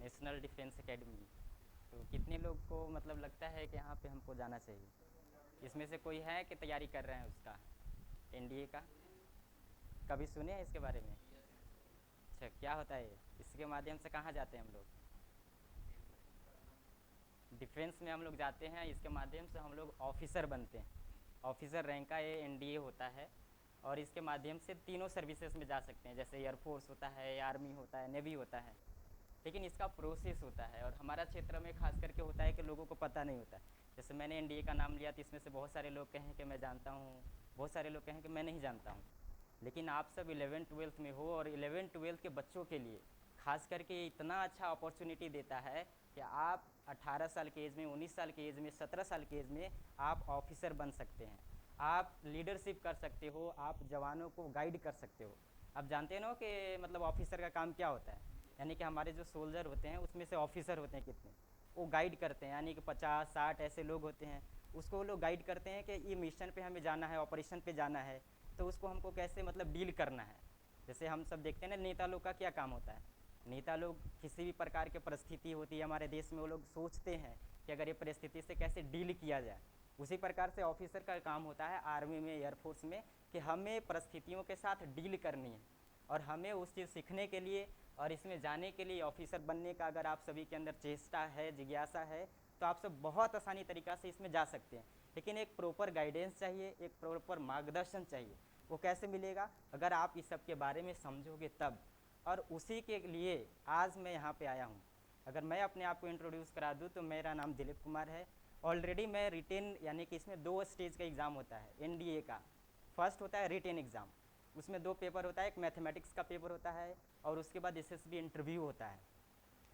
National defence academy. तो कितने लोग को मतलब लगता है कि यहाँ पे हमको जाना चाहिए? इसमें से कोई है कि तैयारी कर रहे हैं उसका, एनडीए का? कभी सुने हैं इसके बारे में? अच्छा, क्या होता है ये? इसके माध्यम से कहाँ जाते हैं हम लोग? डिफेंस में हम लोग जाते हैं, इसके माध्यम से हम लोग ऑफिसर बनते हैं। ऑफिसर रैंक का ये एनडीए होता है। और इसके माध्यम से तीनों सर्विसेज में जा सकते हैं, जैसे एयरफोर्स होता है, आर्मी होता है, नेवी होता है। लेकिन इसका प्रोसेस होता है, और हमारा क्षेत्र में खास करके होता है कि लोगों को पता नहीं होता। जैसे मैंने एनडीए का नाम लिया तो इसमें से बहुत सारे लोग कहें कि मैं जानता हूँ, बहुत सारे लोग कहें कि मैं नहीं जानता हूँ। लेकिन आप सब 11th-12th में हो, और 11th-12th के बच्चों के लिए खास करके ये इतना अच्छा अपॉर्चुनिटी देता है कि आप 18 साल के एज में, 19 साल के एज में, 17 साल के एज में आप ऑफिसर बन सकते हैं। आप लीडरशिप कर सकते हो, आप जवानों को गाइड कर सकते हो। आप जानते हो ना कि मतलब ऑफिसर का काम क्या होता है? यानी कि हमारे जो सोल्जर होते हैं उसमें से ऑफिसर होते हैं कितने, वो गाइड करते हैं। यानी कि 50-60 ऐसे लोग होते हैं, उसको वो लोग गाइड करते हैं कि ये मिशन पे हमें जाना है, ऑपरेशन पे जाना है, तो उसको हमको कैसे मतलब डील करना है। जैसे हम सब देखते हैं ना, नेता लोग का क्या काम होता है? नेता लोग किसी भी प्रकार की परिस्थिति होती है हमारे देश में, वो लोग सोचते हैं कि अगर ये परिस्थिति से कैसे डील किया जाए। उसी प्रकार से ऑफिसर का काम होता है आर्मी में, एयरफोर्स में, कि हमें परिस्थितियों के साथ डील करनी है। और हमें उस चीज़ सीखने के लिए और इसमें जाने के लिए, ऑफिसर बनने का अगर आप सभी के अंदर चेष्टा है, जिज्ञासा है, तो आप सब बहुत आसानी तरीक़ा से इसमें जा सकते हैं। लेकिन एक प्रॉपर गाइडेंस चाहिए, एक प्रॉपर मार्गदर्शन चाहिए। वो कैसे मिलेगा? अगर आप इस सब के बारे में समझोगे तब। और उसी के लिए आज मैं यहाँ पे आया हूँ। अगर मैं अपने आप को इंट्रोड्यूस करा दूँ तो मेरा नाम दिलीप कुमार है। ऑलरेडी मैं रिटेन, यानी कि इसमें 2 स्टेज का एग्ज़ाम होता है एनडीए का। फर्स्ट होता है रिटेन एग्ज़ाम, उसमें 2 पेपर होता है, एक मैथमेटिक्स का पेपर होता है और उसके बाद एसएसबी इंटरव्यू होता है।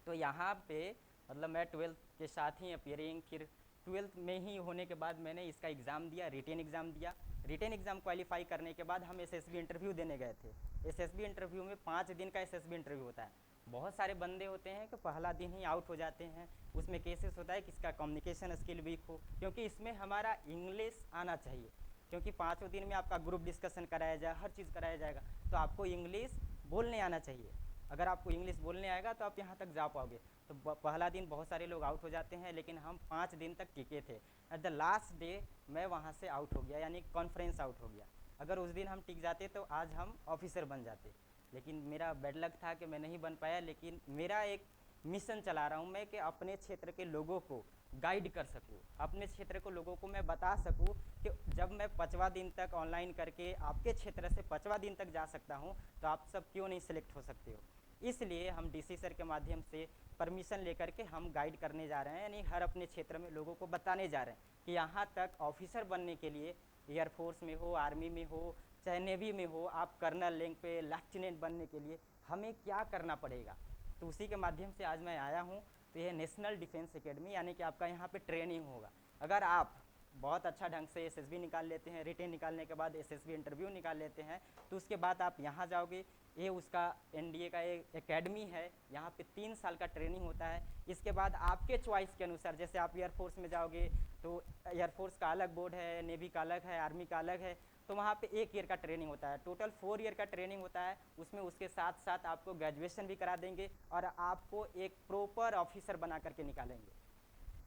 तो यहाँ पे मतलब मैं 12th के साथ ही अपीयरिंग, फिर 12th में ही होने के बाद मैंने इसका एग्ज़ाम दिया, रिटेन एग्ज़ाम दिया। रिटेन एग्ज़ाम क्वालिफाई करने के बाद हम एसएसबी इंटरव्यू देने गए थे। एसएसबी इंटरव्यू में 5 दिन का एसएसबी इंटरव्यू होता है। बहुत सारे बंदे होते हैं कि पहला दिन ही आउट हो जाते हैं। उसमें केसेस होता है कि इसका कम्युनिकेशन स्किल वीक हो, क्योंकि इसमें हमारा इंग्लिश आना चाहिए। क्योंकि 5वें दिन में आपका ग्रुप डिस्कशन कराया जाए, हर चीज़ कराया जाएगा, तो आपको इंग्लिश बोलने आना चाहिए। अगर आपको इंग्लिश बोलने आएगा तो आप यहाँ तक जा पाओगे। तो पहला दिन बहुत सारे लोग आउट हो जाते हैं, लेकिन हम 5 दिन तक टिके थे। एट द लास्ट डे मैं वहाँ से आउट हो गया, यानी कॉन्फ्रेंस आउट हो गया। अगर उस दिन हम टिक जाते तो आज हम ऑफिसर बन जाते। लेकिन मेरा बैड लक था कि मैं नहीं बन पाया। लेकिन मेरा एक मिशन चला रहा हूँ मैं, कि अपने क्षेत्र के लोगों को गाइड कर सकूँ, अपने क्षेत्र के लोगों को मैं बता सकूँ कि जब मैं 5वां दिन तक ऑनलाइन करके आपके क्षेत्र से 5वां दिन तक जा सकता हूँ, तो आप सब क्यों नहीं सिलेक्ट हो सकते हो। इसलिए हम डीसी सर के माध्यम से परमिशन लेकर के हम गाइड करने जा रहे हैं, यानी हर अपने क्षेत्र में लोगों को बताने जा रहे हैं कि यहाँ तक ऑफिसर बनने के लिए, एयरफोर्स में हो, आर्मी में हो, चाहे नेवी में हो, आप कर्नल रैंक पे लेफ्टिनेंट बनने के लिए हमें क्या करना पड़ेगा। तो उसी के माध्यम से आज मैं आया हूँ। तो यह नेशनल डिफेंस एकेडमी, यानी कि आपका यहाँ पे ट्रेनिंग होगा। अगर आप बहुत अच्छा ढंग से एसएसबी निकाल लेते हैं, रिटेन निकालने के बाद एसएसबी इंटरव्यू निकाल लेते हैं, तो उसके बाद आप यहाँ जाओगे। ये उसका एनडीए का एक एकेडमी है, यहाँ पे 3 साल का ट्रेनिंग होता है। इसके बाद आपके चॉइस के अनुसार, जैसे आप एयरफोर्स में जाओगे तो एयरफोर्स का अलग बोर्ड है, नेवी का अलग है, आर्मी का अलग है, तो वहाँ पे 1 ईयर का ट्रेनिंग होता है। टोटल 4 ईयर का ट्रेनिंग होता है। उसमें उसके साथ साथ आपको ग्रेजुएशन भी करा देंगे और आपको एक प्रॉपर ऑफिसर बना करके निकालेंगे।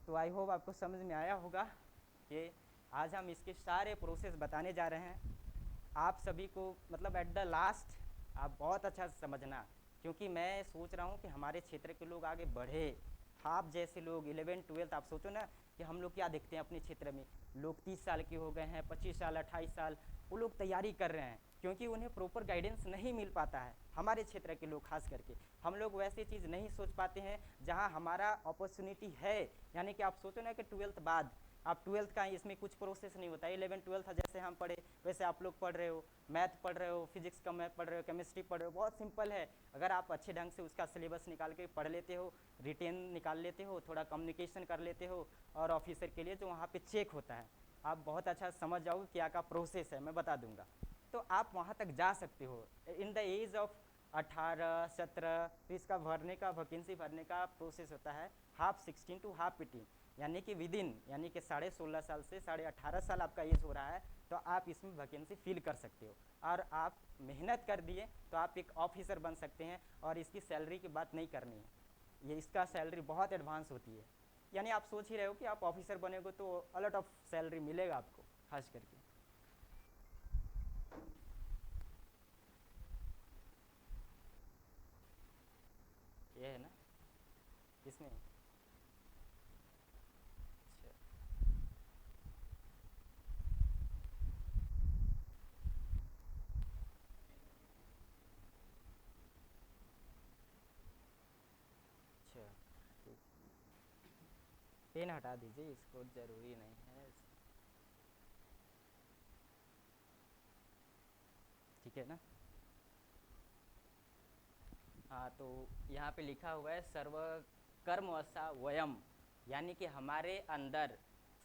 तो आई होप आपको समझ में आया होगा कि आज हम इसके सारे प्रोसेस बताने जा रहे हैं। आप सभी को मतलब एट द लास्ट आप बहुत अच्छा समझना, क्योंकि मैं सोच रहा हूँ कि हमारे क्षेत्र के लोग आगे बढ़े। आप जैसे लोग 11th-12th, आप सोचो ना कि हम लोग क्या देखते हैं अपने क्षेत्र में, लोग 30 साल के हो गए हैं, 25 साल, 28 साल, वो लोग तैयारी कर रहे हैं, क्योंकि उन्हें प्रॉपर गाइडेंस नहीं मिल पाता है। हमारे क्षेत्र के लोग खास करके, हम लोग वैसी चीज़ नहीं सोच पाते हैं जहाँ हमारा अपॉर्चुनिटी है। यानी कि आप सोचो ना कि 12th बाद, आप 12th का इसमें कुछ प्रोसेस नहीं होता है। 11th-12th जैसे हम पढ़े वैसे आप लोग पढ़ रहे हो, मैथ पढ़ रहे हो, फिजिक्स का मैथ पढ़ रहे हो, केमिस्ट्री पढ़ रहे हो, बहुत सिंपल है। अगर आप अच्छे ढंग से उसका सिलेबस निकाल के पढ़ लेते हो, रिटेन निकाल लेते हो, थोड़ा कम्युनिकेशन कर लेते हो, और ऑफिसर के लिए जो वहाँ पे चेक होता है, आप बहुत अच्छा समझ जाओगे क्या का प्रोसेस है, मैं बता दूंगा। तो आप वहाँ तक जा सकते हो इन द एज ऑफ 18-17। तो इसका भरने का, वैकेंसी भरने का प्रोसेस होता है हाफ 16 टू हाफ 18, यानी कि विदिन, यानी कि 16.5 साल से 18.5 साल आपका एज हो रहा है, तो आप इसमें वैकेंसी फिल कर सकते हो। और आप मेहनत कर दिए तो आप एक ऑफिसर बन सकते हैं, और इसकी सैलरी की बात नहीं करनी है। ये इसका सैलरी बहुत एडवांस होती है। यानी आप सोच ही रहे हो कि आप ऑफिसर बनेगो तो अलॉट ऑफ सैलरी मिलेगा आपको खास करके। ये है ना इसमें। अच्छा। अच्छा ठीक। पेन हटा दीजिए, इसको ज़रूरी नहीं है। ठीक है ना। हाँ तो यहाँ पे लिखा हुआ है सर्व कर्मवशा वयम, यानी कि हमारे अंदर,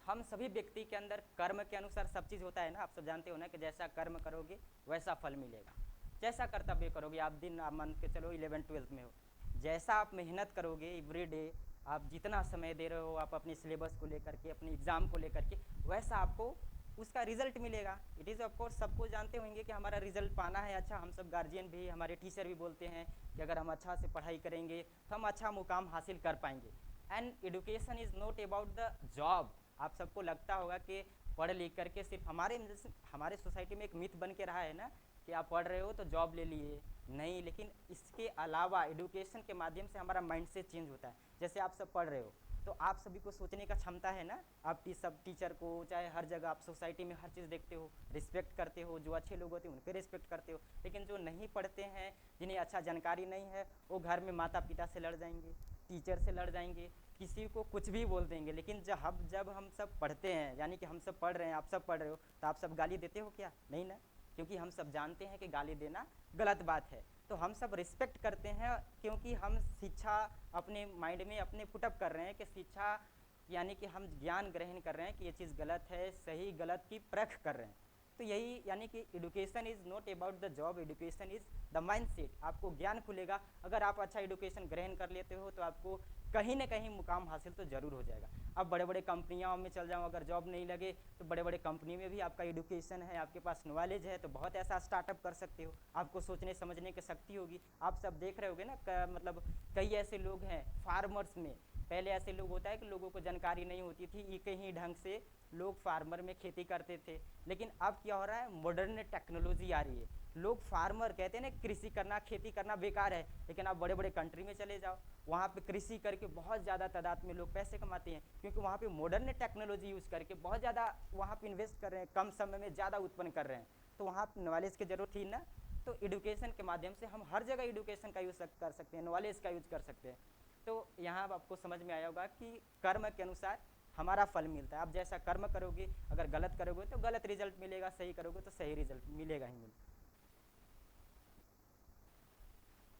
हम सभी व्यक्ति के अंदर कर्म के अनुसार सब चीज़ होता है ना। आप सब जानते हो ना कि जैसा कर्म करोगे वैसा फल मिलेगा। जैसा कर्तव्य करोगे, आप मान के चलो 11th-12th में हो, जैसा आप मेहनत करोगे एवरी डे, आप जितना समय दे रहे हो आप अपने सिलेबस को लेकर के, अपने एग्ज़ाम को लेकर के, वैसा आपको उसका रिजल्ट मिलेगा। इट इज़ ऑफकोर्स सबको जानते होंगे कि हमारा रिजल्ट पाना है अच्छा। हम सब गार्जियन भी, हमारे टीचर भी बोलते हैं कि अगर हम अच्छा से पढ़ाई करेंगे तो हम अच्छा मुकाम हासिल कर पाएंगे। And education is not about the job. आप सबको लगता होगा कि पढ़ लिख करके सिर्फ हमारे सोसाइटी में एक मिथ बन के रहा है ना कि आप पढ़ रहे हो तो जॉब ले लिए, नहीं। लेकिन इसके अलावा एडुकेशन के माध्यम से हमारा माइंड से चेंज होता है। जैसे आप सब पढ़ रहे हो तो आप सभी को सोचने का क्षमता है ना। आप सब टीचर को, चाहे हर जगह आप सोसाइटी में हर चीज़ देखते हो, रिस्पेक्ट करते हो। जो अच्छे लोग होते हैं उनके रिस्पेक्ट करते हो। लेकिन जो नहीं पढ़ते हैं, जिन्हें अच्छा जानकारी नहीं है, वो घर में माता पिता से लड़ जाएंगे, टीचर से लड़ जाएंगे, किसी को कुछ भी बोल देंगे। लेकिन जब हम सब पढ़ते हैं, यानी कि हम सब पढ़ रहे हैं, आप सब पढ़ रहे हो, तो आप सब गाली देते हो क्या? नहीं ना। क्योंकि हम सब जानते हैं कि गाली देना गलत बात है। तो हम सब रिस्पेक्ट करते हैं, क्योंकि हम शिक्षा अपने माइंड में अपने पुटअप कर रहे हैं कि शिक्षा यानी कि हम ज्ञान ग्रहण कर रहे हैं कि ये चीज़ गलत है, सही गलत की परख कर रहे हैं। तो यही यानी कि education is not about the job, education is the mind set. आपको ज्ञान खुलेगा। अगर आप अच्छा एडुकेशन ग्रहण कर लेते हो तो आपको कहीं ना कहीं मुकाम हासिल तो ज़रूर हो जाएगा। अब बड़े बड़े कंपनियों में चल जाओ, अगर जॉब नहीं लगे तो बड़े बड़े कंपनी में भी आपका एडुकेशन है, आपके पास नॉलेज है, तो बहुत ऐसा स्टार्टअप कर सकते हो। आपको सोचने समझने की शक्ति होगी। आप सब देख रहे होगे ना, मतलब कई ऐसे लोग हैं फार्मर्स में। पहले ऐसे लोग होता है कि लोगों को जानकारी नहीं होती थी, एक ही ढंग से लोग फार्मर में खेती करते थे। लेकिन अब क्या हो रहा है, मॉडर्न टेक्नोलॉजी आ रही है। लोग फार्मर कहते हैं ना, कृषि करना, खेती करना बेकार है। लेकिन आप बड़े बड़े कंट्री में चले जाओ, वहाँ पे कृषि करके बहुत ज़्यादा तादाद में लोग पैसे कमाते हैं, क्योंकि वहाँ पे मॉडर्न टेक्नोलॉजी यूज़ करके बहुत ज़्यादा वहाँ पे इन्वेस्ट कर रहे हैं, कम समय में ज़्यादा उत्पन्न कर रहे हैं। तो वहाँ नॉलेज की ज़रूरत थी ना। तो एडुकेशन के माध्यम से हम हर जगह एडुकेशन का यूज़ कर सकते हैं, नॉलेज का यूज़ कर सकते हैं। तो यहाँ आपको समझ में आया होगा कि कर्म के अनुसार हमारा फल मिलता है। आप जैसा कर्म करोगे, अगर गलत करोगे तो गलत रिजल्ट मिलेगा, सही करोगे तो सही रिजल्ट मिलेगा ही मिलेगा।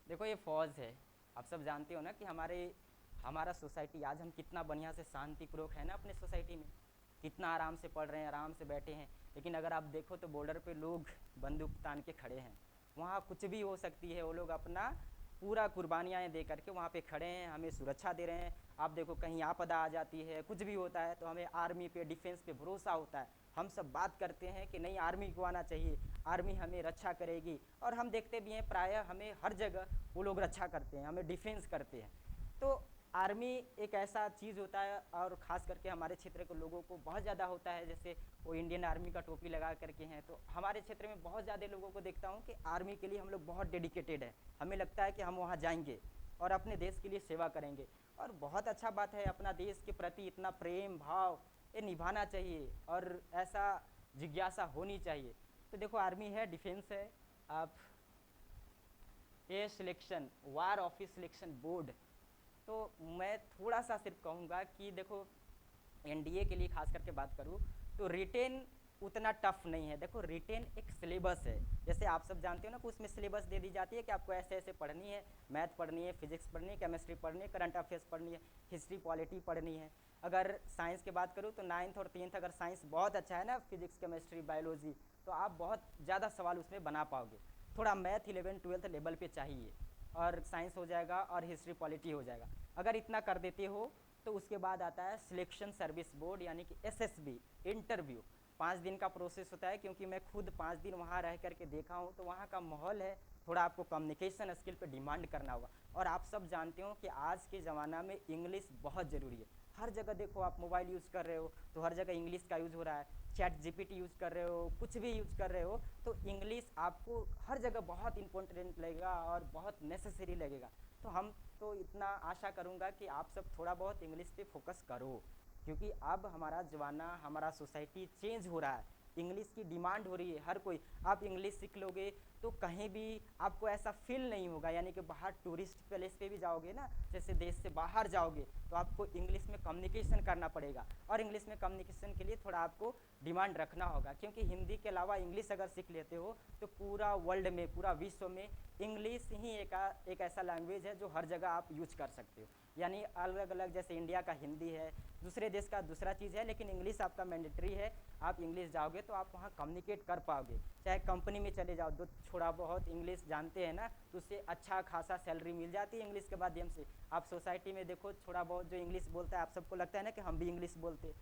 देखो ये फौज है। आप सब जानते हो ना कि हमारा सोसाइटी आज हम कितना बढ़िया से शांतिपूर्वक है ना अपने सोसाइटी में, कितना आराम से पढ़ रहे हैं, आराम से बैठे हैं। लेकिन अगर आप देखो तो बॉर्डर पे लोग बंदूक तान के खड़े हैं। वहाँ कुछ भी हो सकती है, वो लोग अपना पूरा कुर्बानियाँ दे करके वहाँ पे खड़े हैं, हमें सुरक्षा दे रहे हैं। आप देखो कहीं आपदा आ जाती है, कुछ भी होता है, तो हमें आर्मी पे, डिफेंस पे भरोसा होता है। हम सब बात करते हैं कि नहीं, आर्मी को आना चाहिए, आर्मी हमें रक्षा करेगी। और हम देखते भी हैं प्रायः हमें हर जगह वो लोग रक्षा करते हैं, हमें डिफेंस करते हैं। तो आर्मी एक ऐसा चीज़ होता है, और ख़ास करके हमारे क्षेत्र के लोगों को बहुत ज़्यादा होता है। जैसे वो इंडियन आर्मी का टोपी लगा करके हैं, तो हमारे क्षेत्र में बहुत ज़्यादा लोगों को देखता हूँ कि आर्मी के लिए हम लोग बहुत डेडिकेटेड है। हमें लगता है कि हम वहाँ जाएंगे और अपने देश के लिए सेवा करेंगे। और बहुत अच्छा बात है, अपना देश के प्रति इतना प्रेम भाव ये निभाना चाहिए, और ऐसा जिज्ञासा होनी चाहिए। तो देखो आर्मी है, डिफेंस है, आप ये सिलेक्शन, वार ऑफिस सिलेक्शन बोर्ड। तो मैं थोड़ा सा सिर्फ कहूँगा कि देखो एनडीए के लिए खास करके बात करूँ तो रिटेन उतना टफ नहीं है। देखो रिटेन एक सिलेबस है, जैसे आप सब जानते हो ना कि उसमें सिलेबस दे दी जाती है कि आपको ऐसे ऐसे पढ़नी है, मैथ पढ़नी है, फिजिक्स पढ़नी है, केमिस्ट्री पढ़नी है, करंट अफेयर्स पढ़नी है, हिस्ट्री पॉलिटी पढ़नी है। अगर साइंस की बात करूँ तो 9th और 10th अगर साइंस बहुत अच्छा है ना, फिजिक्स केमिस्ट्री बायोलॉजी, तो आप बहुत ज़्यादा सवाल उसमें बना पाओगे। थोड़ा मैथ 11th-12th लेवल पे चाहिए, और साइंस हो जाएगा और हिस्ट्री पॉलिटी हो जाएगा। अगर इतना कर देते हो तो उसके बाद आता है सिलेक्शन सर्विस बोर्ड, यानी कि एसएसबी इंटरव्यू। 5 दिन का प्रोसेस होता है, क्योंकि मैं खुद 5 दिन वहाँ रह करके देखा हूँ, तो वहाँ का माहौल है थोड़ा आपको कम्युनिकेशन स्किल पे डिमांड करना होगा। और आप सब जानते हो कि आज के ज़माना में इंग्लिश बहुत ज़रूरी है। हर जगह देखो, आप मोबाइल यूज़ कर रहे हो तो हर जगह इंग्लिश का यूज़ हो रहा है, चैट जीपीटी यूज़ कर रहे हो, कुछ भी यूज़ कर रहे हो तो इंग्लिश आपको हर जगह बहुत इंपॉर्टेंट लगेगा और बहुत नेसेसरी लगेगा। तो हम तो इतना आशा करूँगा कि आप सब थोड़ा बहुत इंग्लिश पे फोकस करो, क्योंकि अब हमारा ज़माना, हमारा सोसाइटी चेंज हो रहा है, इंग्लिश की डिमांड हो रही है। हर कोई, आप इंग्लिश सीख लोगे तो कहीं भी आपको ऐसा फील नहीं होगा, यानी कि बाहर टूरिस्ट प्लेस पे भी जाओगे ना, जैसे देश से बाहर जाओगे तो आपको इंग्लिश में कम्युनिकेशन करना पड़ेगा। और इंग्लिश में कम्युनिकेशन के लिए थोड़ा आपको डिमांड रखना होगा, क्योंकि हिंदी के अलावा इंग्लिश अगर सीख लेते हो तो पूरा वर्ल्ड में, पूरा विश्व में इंग्लिश ही एक ऐसा लैंग्वेज है जो हर जगह आप यूज कर सकते हो। यानी अलग अलग, जैसे इंडिया का हिंदी है, दूसरे देश का दूसरा चीज़ है, लेकिन इंग्लिश आपका मैंडेटरी है। आप इंग्लिश जाओगे तो आप वहाँ कम्युनिकेट कर पाओगे। चाहे कंपनी में चले जाओ, तो थोड़ा बहुत इंग्लिश जानते हैं ना, तो उससे अच्छा खासा सैलरी मिल जाती है इंग्लिश के माध्यम से। आप सोसाइटी में देखो, थोड़ा बहुत जो इंग्लिश बोलता है, आप सबको लगता है ना कि हम भी इंग्लिश बोलते,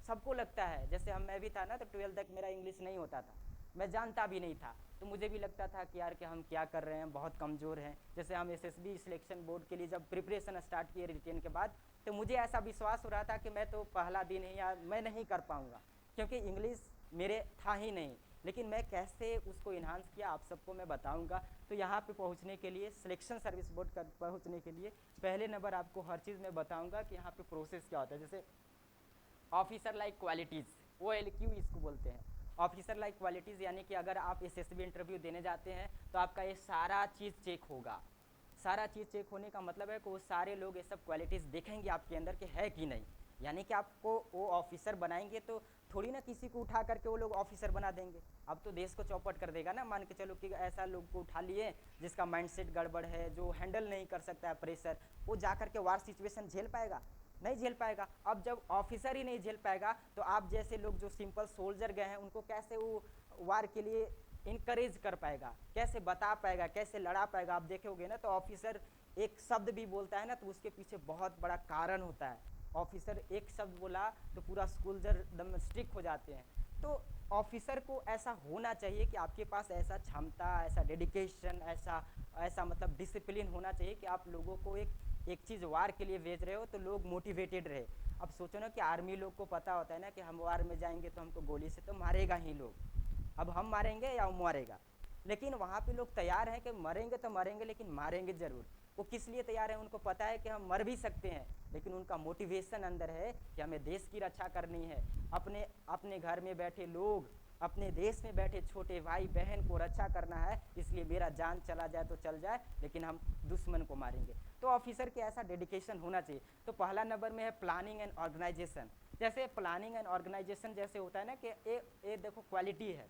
सबको लगता है। जैसे मैं भी था ना, तो 12th तक मेरा इंग्लिश नहीं होता था, मैं जानता भी नहीं था, तो मुझे भी लगता था कि यार कि हम क्या कर रहे हैं, बहुत कमज़ोर हैं। जैसे हम एसएसबी सिलेक्शन बोर्ड के लिए जब प्रिपरेशन स्टार्ट किए रिटेन के बाद, तो मुझे ऐसा विश्वास हो रहा था कि मैं तो पहला दिन ही, यार मैं नहीं कर पाऊँगा, क्योंकि इंग्लिश मेरे था ही नहीं। लेकिन मैं कैसे उसको इन्हांस किया, आप सबको मैं बताऊंगा। तो यहाँ पे पहुँचने के लिए, सिलेक्शन सर्विस बोर्ड का पहुँचने के लिए, पहले नंबर आपको हर चीज़ मैं बताऊंगा कि यहाँ पे प्रोसेस क्या होता है। जैसे ऑफिसर लाइक क्वालिटीज़, OLQ इसको बोलते हैं, ऑफिसर लाइक क्वालिटीज़। यानी कि अगर आप एसएसबी इंटरव्यू देने जाते हैं तो आपका ये सारा चीज़ चेक होगा। सारा चीज़ चेक होने का मतलब है कि वो सारे लोग ये सब क्वालिटीज़ देखेंगे आपके अंदर कि है कि नहीं। यानी कि आपको वो ऑफिसर बनाएंगे तो थोड़ी ना किसी को उठा करके वो लोग ऑफिसर बना देंगे। अब तो देश को चौपट कर देगा ना, मान के चलो कि ऐसा लोग को उठा लिए जिसका माइंडसेट गड़बड़ है, जो हैंडल नहीं कर सकता है प्रेशर, वो जा करके वार सिचुएशन झेल पाएगा? नहीं झेल पाएगा। अब जब ऑफिसर ही नहीं झेल पाएगा तो आप जैसे लोग जो सिंपल सोल्जर गए हैं उनको कैसे वो वार के लिए इनकरेज कर पाएगा, कैसे बता पाएगा, कैसे लड़ा पाएगा? आप देखोगे ना, तो ऑफिसर एक शब्द भी बोलता है ना, तो उसके पीछे बहुत बड़ा कारण होता है। ऑफिसर एक शब्द बोला तो पूरा सोल्जर एकदम स्ट्रिक्ट हो जाते हैं। तो ऑफिसर को ऐसा होना चाहिए कि आपके पास ऐसा क्षमता, ऐसा डेडिकेशन, ऐसा ऐसा मतलब डिसिप्लिन होना चाहिए कि आप लोगों को एक चीज़ वार के लिए भेज रहे हो तो लोग मोटिवेटेड रहे। अब सोचो ना कि आर्मी लोग को पता होता है ना कि हम वार में जाएंगे तो हमको गोली से तो मारेगा ही लोग, अब हम मारेंगे या वो मारेगा। लेकिन वहाँ पे लोग तैयार हैं कि मरेंगे तो मरेंगे, लेकिन मारेंगे ज़रूर। वो किस लिए तैयार है? उनको पता है कि हम मर भी सकते हैं, लेकिन उनका मोटिवेशन अंदर है कि हमें देश की रक्षा करनी है। अपने अपने घर में बैठे लोग, अपने देश में बैठे छोटे भाई बहन को रक्षा करना है, इसलिए मेरा जान चला जाए तो चल जाए, लेकिन हम दुश्मन को मारेंगे। तो ऑफिसर के ऐसा डेडिकेशन होना चाहिए। तो पहला नंबर में है प्लानिंग एंड ऑर्गेनाइजेशन। जैसे प्लानिंग एंड ऑर्गेनाइजेशन जैसे होता है ना कि ये देखो क्वालिटी है।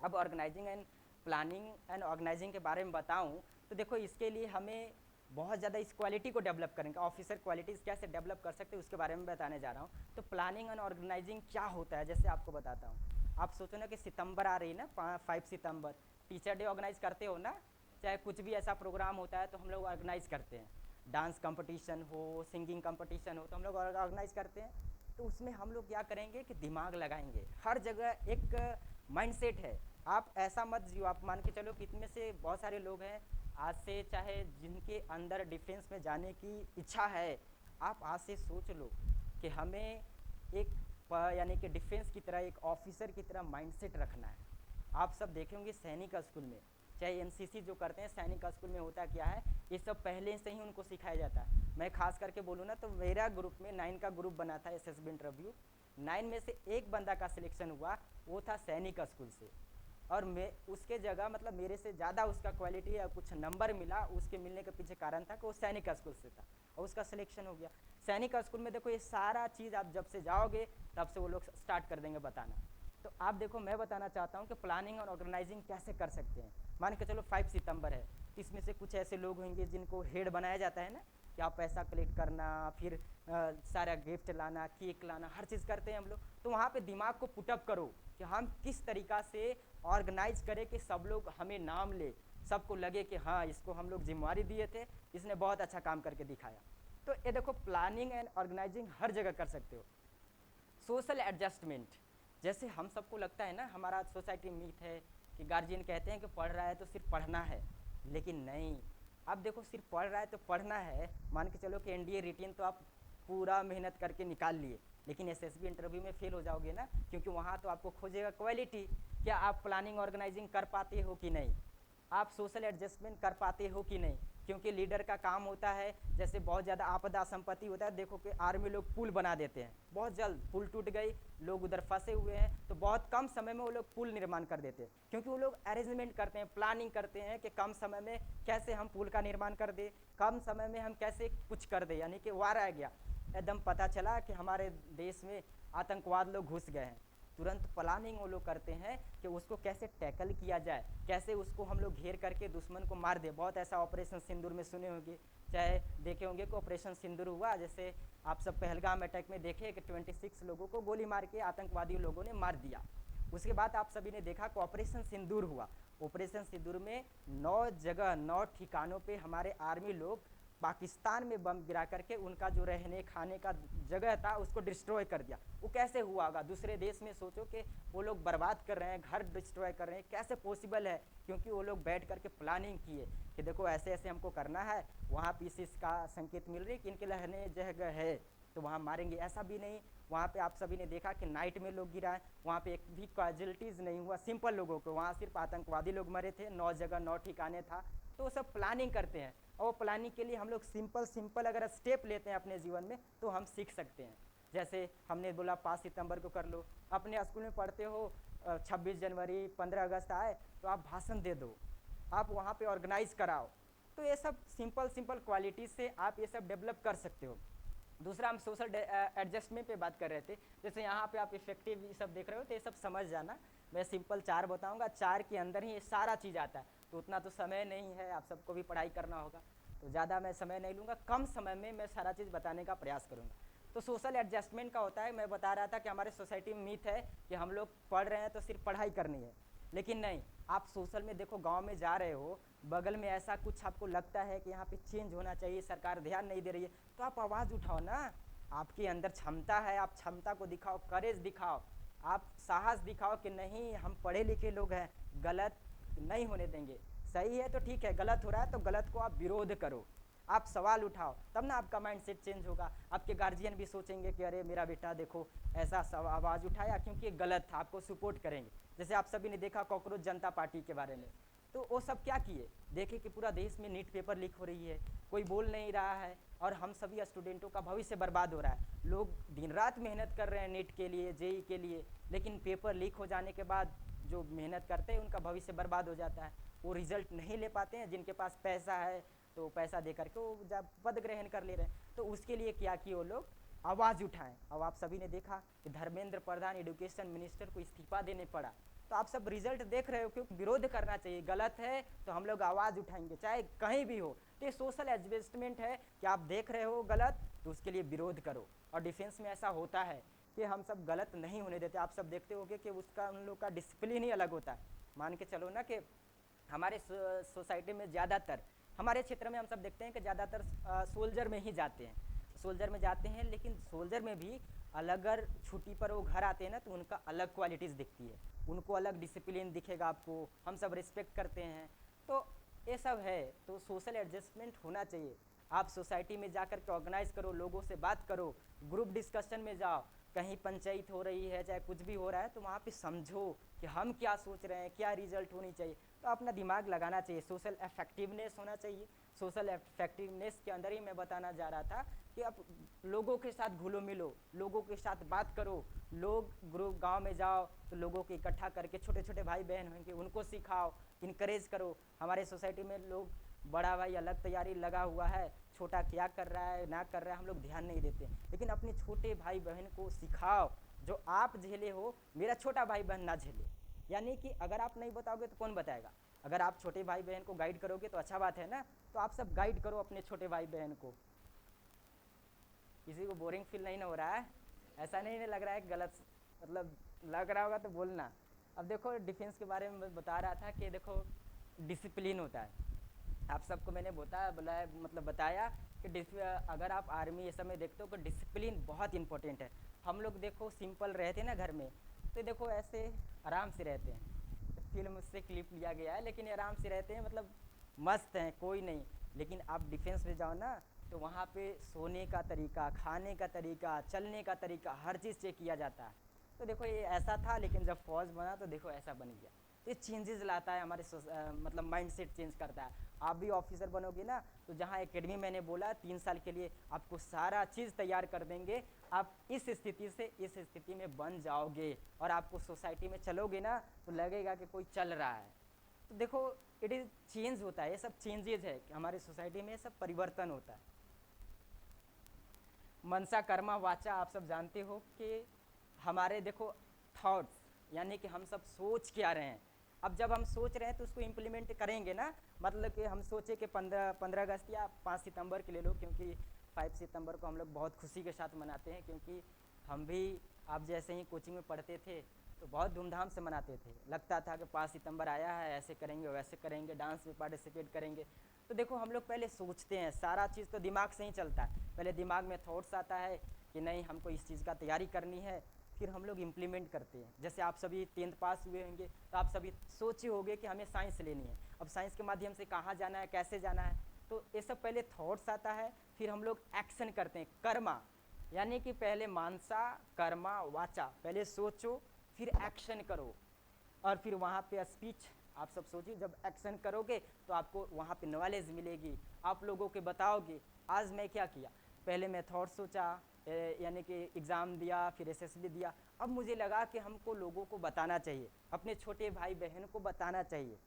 अब organising and planning and organising के बारे में बताऊं तो देखो, इसके लिए हमें बहुत ज़्यादा इस क्वालिटी को डेवलप करेंगे। ऑफिसर क्वालिटीज़ कैसे डेवलप कर सकते हैं उसके बारे में बताने जा रहा हूँ। तो प्लानिंग एंड ऑर्गेनाइजिंग क्या होता है, जैसे आपको बताता हूँ। आप सोचो ना कि सितंबर आ रही है ना, 5 सितंबर, टीचर डे ऑर्गेनाइज करते हो ना, चाहे कुछ भी ऐसा प्रोग्राम होता है तो हम लोग ऑर्गेनाइज करते हैं। डांस कंपटीशन हो, सिंगिंग कंपटीशन हो, तो हम लोग ऑर्गेनाइज करते हैं। तो उसमें हम लोग क्या करेंगे कि दिमाग लगाएंगे। हर जगह एक माइंडसेट है, आप ऐसा मत जियो। आप मान के चलो कि इनमें से बहुत सारे लोग हैं आज से, चाहे जिनके अंदर डिफेंस में जाने की इच्छा है, आप आज से सोच लो कि हमें एक यानी कि डिफेंस की तरह, एक ऑफिसर की तरह माइंडसेट रखना है। आप सब देखे होंगे सैनिक स्कूल में, चाहे एनसीसी जो करते हैं, सैनिक स्कूल में होता क्या है, ये सब पहले से ही उनको सिखाया जाता है। मैं खास करके बोलूँ ना, तो मेरा ग्रुप में 9 का ग्रुप बना था एसएसबी इंटरव्यू, 9 में से एक बंदा का सिलेक्शन हुआ, वो था सैनिक स्कूल से। और मैं उसके जगह, मतलब मेरे से ज़्यादा उसका क्वालिटी या कुछ नंबर मिला, उसके मिलने के पीछे कारण था कि वो सैनिक स्कूल से था और उसका सिलेक्शन हो गया। सैनिक स्कूल में देखो, ये सारा चीज़ आप जब से जाओगे तब से वो लोग स्टार्ट कर देंगे बताना। तो आप देखो, मैं बताना चाहता हूँ कि प्लानिंग और ऑर्गेनाइजिंग कैसे कर सकते हैं। मान के चलो 5 सितंबर है, इसमें से कुछ ऐसे लोग होंगे जिनको हेड बनाया जाता है ना, कि आप पैसा कलेक्ट करना, फिर सारा गिफ्ट लाना, केक लाना, हर चीज़ करते हैं हम लोग। तो वहाँ पे दिमाग को पुटअप करो कि हम किस तरीक़ा से ऑर्गेनाइज करें कि सब लोग हमें नाम ले, सबको लगे कि हाँ, इसको हम लोग जिम्मेवारी दिए थे, इसने बहुत अच्छा काम करके दिखाया। तो ये देखो, प्लानिंग एंड ऑर्गेनाइजिंग हर जगह कर सकते हो। सोशल एडजस्टमेंट, जैसे हम सबको लगता है ना, हमारा सोसाइटी मीट है कि गार्जियन कहते हैं कि पढ़ रहा है तो सिर्फ पढ़ना है, लेकिन नहीं, अब देखो सिर्फ पढ़ रहा है तो पढ़ना है, मान के चलो कि एनडीए रिटेन तो आप पूरा मेहनत करके निकाल लिए, लेकिन एसएसबी इंटरव्यू में फेल हो जाओगे ना, क्योंकि वहाँ तो आपको खोजेगा क्वालिटी, क्या आप प्लानिंग ऑर्गेनाइजिंग कर पाते हो कि नहीं, आप सोशल एडजस्टमेंट कर पाते हो कि नहीं, क्योंकि लीडर का काम होता है, जैसे बहुत ज़्यादा आपदा संपत्ति होता है, देखो कि आर्मी लोग पुल बना देते हैं, बहुत जल्द पुल टूट गई, लोग उधर फंसे हुए हैं, तो बहुत कम समय में वो लोग पुल निर्माण कर देते हैं, क्योंकि वो लोग अरेंजमेंट करते हैं, प्लानिंग करते हैं कि कम समय में कैसे हम पुल का निर्माण कर दें, कम समय में हम कैसे कुछ कर दें, यानी कि वार आ गया, एकदम पता चला कि हमारे देश में आतंकवाद लोग घुस गए हैं, तुरंत प्लानिंग वो लोग करते हैं कि उसको कैसे टैकल किया जाए, कैसे उसको हम लोग घेर करके दुश्मन को मार दे। बहुत ऐसा ऑपरेशन सिंदूर में सुने होंगे, चाहे देखे होंगे कि ऑपरेशन सिंदूर हुआ, जैसे आप सब पहलगाम अटैक में देखे कि 26 लोगों को गोली मार के आतंकवादी लोगों ने मार दिया। उसके बाद आप सभी ने देखा कि ऑपरेशन सिंदूर हुआ, ऑपरेशन सिंदूर में 9 जगह 9 ठिकानों पे हमारे आर्मी लोग पाकिस्तान में बम गिरा करके उनका जो रहने खाने का जगह था उसको डिस्ट्रॉय कर दिया। वो कैसे हुआ होगा, दूसरे देश में सोचो कि वो लोग बर्बाद कर रहे हैं, घर डिस्ट्रॉय कर रहे हैं, कैसे पॉसिबल है, क्योंकि वो लोग बैठ करके प्लानिंग किए कि देखो ऐसे ऐसे हमको करना है, वहाँ पीसीस का संकेत मिल रही कि इनके रहने जगह है तो वहाँ मारेंगे, ऐसा भी नहीं। वहाँ पे आप सभी ने देखा कि नाइट में लोग गिरा है, वहाँ पे एक भी कैजुअलिटीज़ नहीं हुआ, सिंपल लोगों को, वहाँ सिर्फ आतंकवादी लोग मरे थे, 9 जगह 9 ठिकाने था। तो वो सब प्लानिंग करते हैं, और प्लानिंग के लिए हम लोग सिंपल सिंपल अगर स्टेप लेते हैं अपने जीवन में तो हम सीख सकते हैं। जैसे हमने बोला 5 सितंबर को कर लो, अपने स्कूल में पढ़ते हो 26 जनवरी 15 अगस्त आए तो आप भाषण दे दो, आप वहाँ पे ऑर्गेनाइज कराओ, तो ये सब सिंपल सिंपल क्वालिटीज़ से आप ये सब डेवलप कर सकते हो। दूसरा हम सोशल एडजस्टमेंट पे बात कर रहे थे, जैसे यहाँ पे आप इफेक्टिव ये सब देख रहे हो तो ये सब समझ जाना, मैं सिंपल 4 बताऊंगा, 4 के अंदर ही ये सारा चीज़ आता है, तो उतना तो समय नहीं है, आप सबको भी पढ़ाई करना होगा, तो ज़्यादा मैं समय नहीं लूँगा, कम समय में मैं सारा चीज़ बताने का प्रयास करूँगा। तो सोशल एडजस्टमेंट का होता है, मैं बता रहा था कि हमारे सोसाइटी में मिथ है कि हम लोग पढ़ रहे हैं तो सिर्फ पढ़ाई करनी है, लेकिन नहीं, आप सोशल में देखो, गांव में जा रहे हो, बगल में ऐसा कुछ आपको लगता है कि यहाँ पे चेंज होना चाहिए, सरकार ध्यान नहीं दे रही है, तो आप आवाज़ उठाओ ना, आपके अंदर क्षमता है, आप क्षमता को दिखाओ, करेज दिखाओ, आप साहस दिखाओ कि नहीं हम पढ़े लिखे लोग हैं, गलत नहीं होने देंगे, सही है तो ठीक है, गलत हो रहा है तो गलत को आप विरोध करो, आप सवाल उठाओ, तब ना आपका माइंडसेट चेंज होगा। आपके गार्जियन भी सोचेंगे कि अरे मेरा बेटा देखो ऐसा सब आवाज़ उठाया क्योंकि ये गलत था, आपको सपोर्ट करेंगे। जैसे आप सभी ने देखा कॉकरोच जनता पार्टी के बारे में, तो वो सब क्या किए, देखे कि पूरा देश में नीट पेपर लीक हो रही है, कोई बोल नहीं रहा है, और हम सभी स्टूडेंटों का भविष्य बर्बाद हो रहा है, लोग दिन रात मेहनत कर रहे हैं नीट के लिए, जेई के लिए, लेकिन पेपर लीक हो जाने के बाद जो मेहनत करते हैं उनका भविष्य बर्बाद हो जाता है, वो रिजल्ट नहीं ले पाते हैं, जिनके पास पैसा है तो पैसा दे करके वो जब पद ग्रहण कर ले रहे हैं। तो उसके लिए क्या किए वो लोग, आवाज़ उठाएं। अब आप सभी ने देखा कि धर्मेंद्र प्रधान एजुकेशन मिनिस्टर को इस्तीफा देने पड़ा, तो आप सब रिजल्ट देख रहे हो कि विरोध करना चाहिए, गलत है तो हम लोग आवाज़ उठाएंगे चाहे कहीं भी हो। तो ये सोशल एडजस्टमेंट है कि आप देख रहे हो गलत तो उसके लिए विरोध करो। और डिफेंस में ऐसा होता है कि हम सब गलत नहीं होने देते, आप सब देखते होगे कि उसका उन लोग का डिसिप्लिन ही अलग होता है। मान के चलो ना कि हमारे सोसाइटी में ज़्यादातर, हमारे क्षेत्र में हम सब देखते हैं कि ज़्यादातर सोल्जर में ही जाते हैं, सोल्जर में जाते हैं, लेकिन सोल्जर में भी अगर छुट्टी पर वो घर आते हैं ना तो उनका अलग क्वालिटीज़ दिखती है, उनको अलग डिसिप्लिन दिखेगा, आपको हम सब रिस्पेक्ट करते हैं, तो ये सब है। तो सोशल एडजस्टमेंट होना चाहिए, आप सोसाइटी में जा कर के ऑर्गेनाइज करो, लोगों से बात करो, ग्रुप डिस्कशन में जाओ, कहीं पंचायत हो रही है चाहे कुछ भी हो रहा है तो वहाँ पे समझो कि हम क्या सोच रहे हैं, क्या रिजल्ट होनी चाहिए, तो अपना दिमाग लगाना चाहिए, सोशल इफेक्टिवनेस होना चाहिए। सोशल इफेक्टिवनेस के अंदर ही मैं बताना जा रहा था कि आप लोगों के साथ घुलो मिलो, लोगों के साथ बात करो, लोग ग्रुप गांव में जाओ तो लोगों को इकट्ठा करके, छोटे छोटे भाई बहन होंगे उनको सिखाओ, इनकरेज करो। हमारे सोसाइटी में लोग, बड़ा भाई अलग तैयारी लगा हुआ है, छोटा क्या कर रहा है ना कर रहा है हम लोग ध्यान नहीं देते, लेकिन अपने छोटे भाई बहन को सिखाओ, जो आप झेले हो मेरा छोटा भाई बहन ना झेले। यानी कि अगर आप नहीं बताओगे तो कौन बताएगा, अगर आप छोटे भाई बहन को गाइड करोगे तो अच्छा बात है ना, तो आप सब गाइड करो अपने छोटे भाई बहन को। किसी को बोरिंग फील नहीं ना हो रहा है, ऐसा नहीं लग रहा है गलत, मतलब लग रहा होगा तो बोलना। अब देखो डिफेंस के बारे में मैं बता रहा था कि देखो डिसिप्लिन होता है, आप सबको मैंने बोला मतलब बताया कि अगर आप आर्मी ये सब में देखते हो तो डिसिप्लिन बहुत इंपॉर्टेंट है। हम लोग देखो सिंपल रहते हैं ना घर में, तो देखो ऐसे आराम से रहते हैं, फिल्म से क्लिप लिया गया है, लेकिन आराम से रहते हैं, मतलब मस्त हैं, कोई नहीं। लेकिन आप डिफेंस में जाओ ना, तो वहाँ पे सोने का तरीका, खाने का तरीका, चलने का तरीका, हर चीज़ चेक किया जाता है। तो देखो ये ऐसा था, लेकिन जब फौज बना तो देखो ऐसा बन गया। तो ये चेंजेस लाता है हमारे मतलब माइंडसेट चेंज करता है। आप भी ऑफिसर बनोगे ना, तो जहाँ एकेडमी मैंने बोला 3 साल के लिए आपको सारा चीज़ तैयार कर देंगे। आप इस स्थिति से इस स्थिति में बन जाओगे, और आपको सोसाइटी में चलोगे ना तो लगेगा कि कोई चल रहा है। तो देखो इट इज़ चेंज होता है, ये सब चेंजेज है कि हमारे सोसाइटी में सब परिवर्तन होता है। मनसा कर्मा वाचा आप सब जानते हो कि हमारे देखो थॉट्स, यानी कि हम सब सोच क्या रहे हैं। अब जब हम सोच रहे हैं तो उसको इम्प्लीमेंट करेंगे ना। मतलब कि हम सोचे कि 15 अगस्त या 5 सितंबर के ले लो, क्योंकि 5 सितंबर को हम लोग बहुत खुशी के साथ मनाते हैं, क्योंकि हम भी आप जैसे ही कोचिंग में पढ़ते थे तो बहुत धूमधाम से मनाते थे। लगता था कि 5 सितंबर आया है, ऐसे करेंगे वैसे करेंगे, डांस में पार्टिसिपेट करेंगे। तो देखो हम लोग पहले सोचते हैं, सारा चीज़ तो दिमाग से ही चलता है। पहले दिमाग में थॉट्स आता है कि नहीं हमको इस चीज़ का तैयारी करनी है, फिर हम लोग इम्प्लीमेंट करते हैं। जैसे आप सभी 10th पास हुए होंगे तो आप सभी सोचे होंगे कि हमें साइंस लेनी है। अब साइंस के माध्यम से कहाँ जाना है, कैसे जाना है, तो ये सब पहले थॉट्स आता है, फिर हम लोग एक्शन करते हैं, कर्मा। यानी कि पहले मानसा कर्मा वाचा, पहले सोचो फिर एक्शन करो, और फिर वहाँ पे स्पीच। आप सब सोचिए, जब एक्शन करोगे तो आपको वहाँ पे नॉलेज मिलेगी, आप लोगों के बताओगे। आज मैं क्या किया, पहले मैं थॉट सोचा, यानी कि एग्ज़ाम दिया, फिर एसएसबी दिया। अब मुझे लगा कि हमको लोगों को बताना चाहिए, अपने छोटे भाई बहन को बताना चाहिए।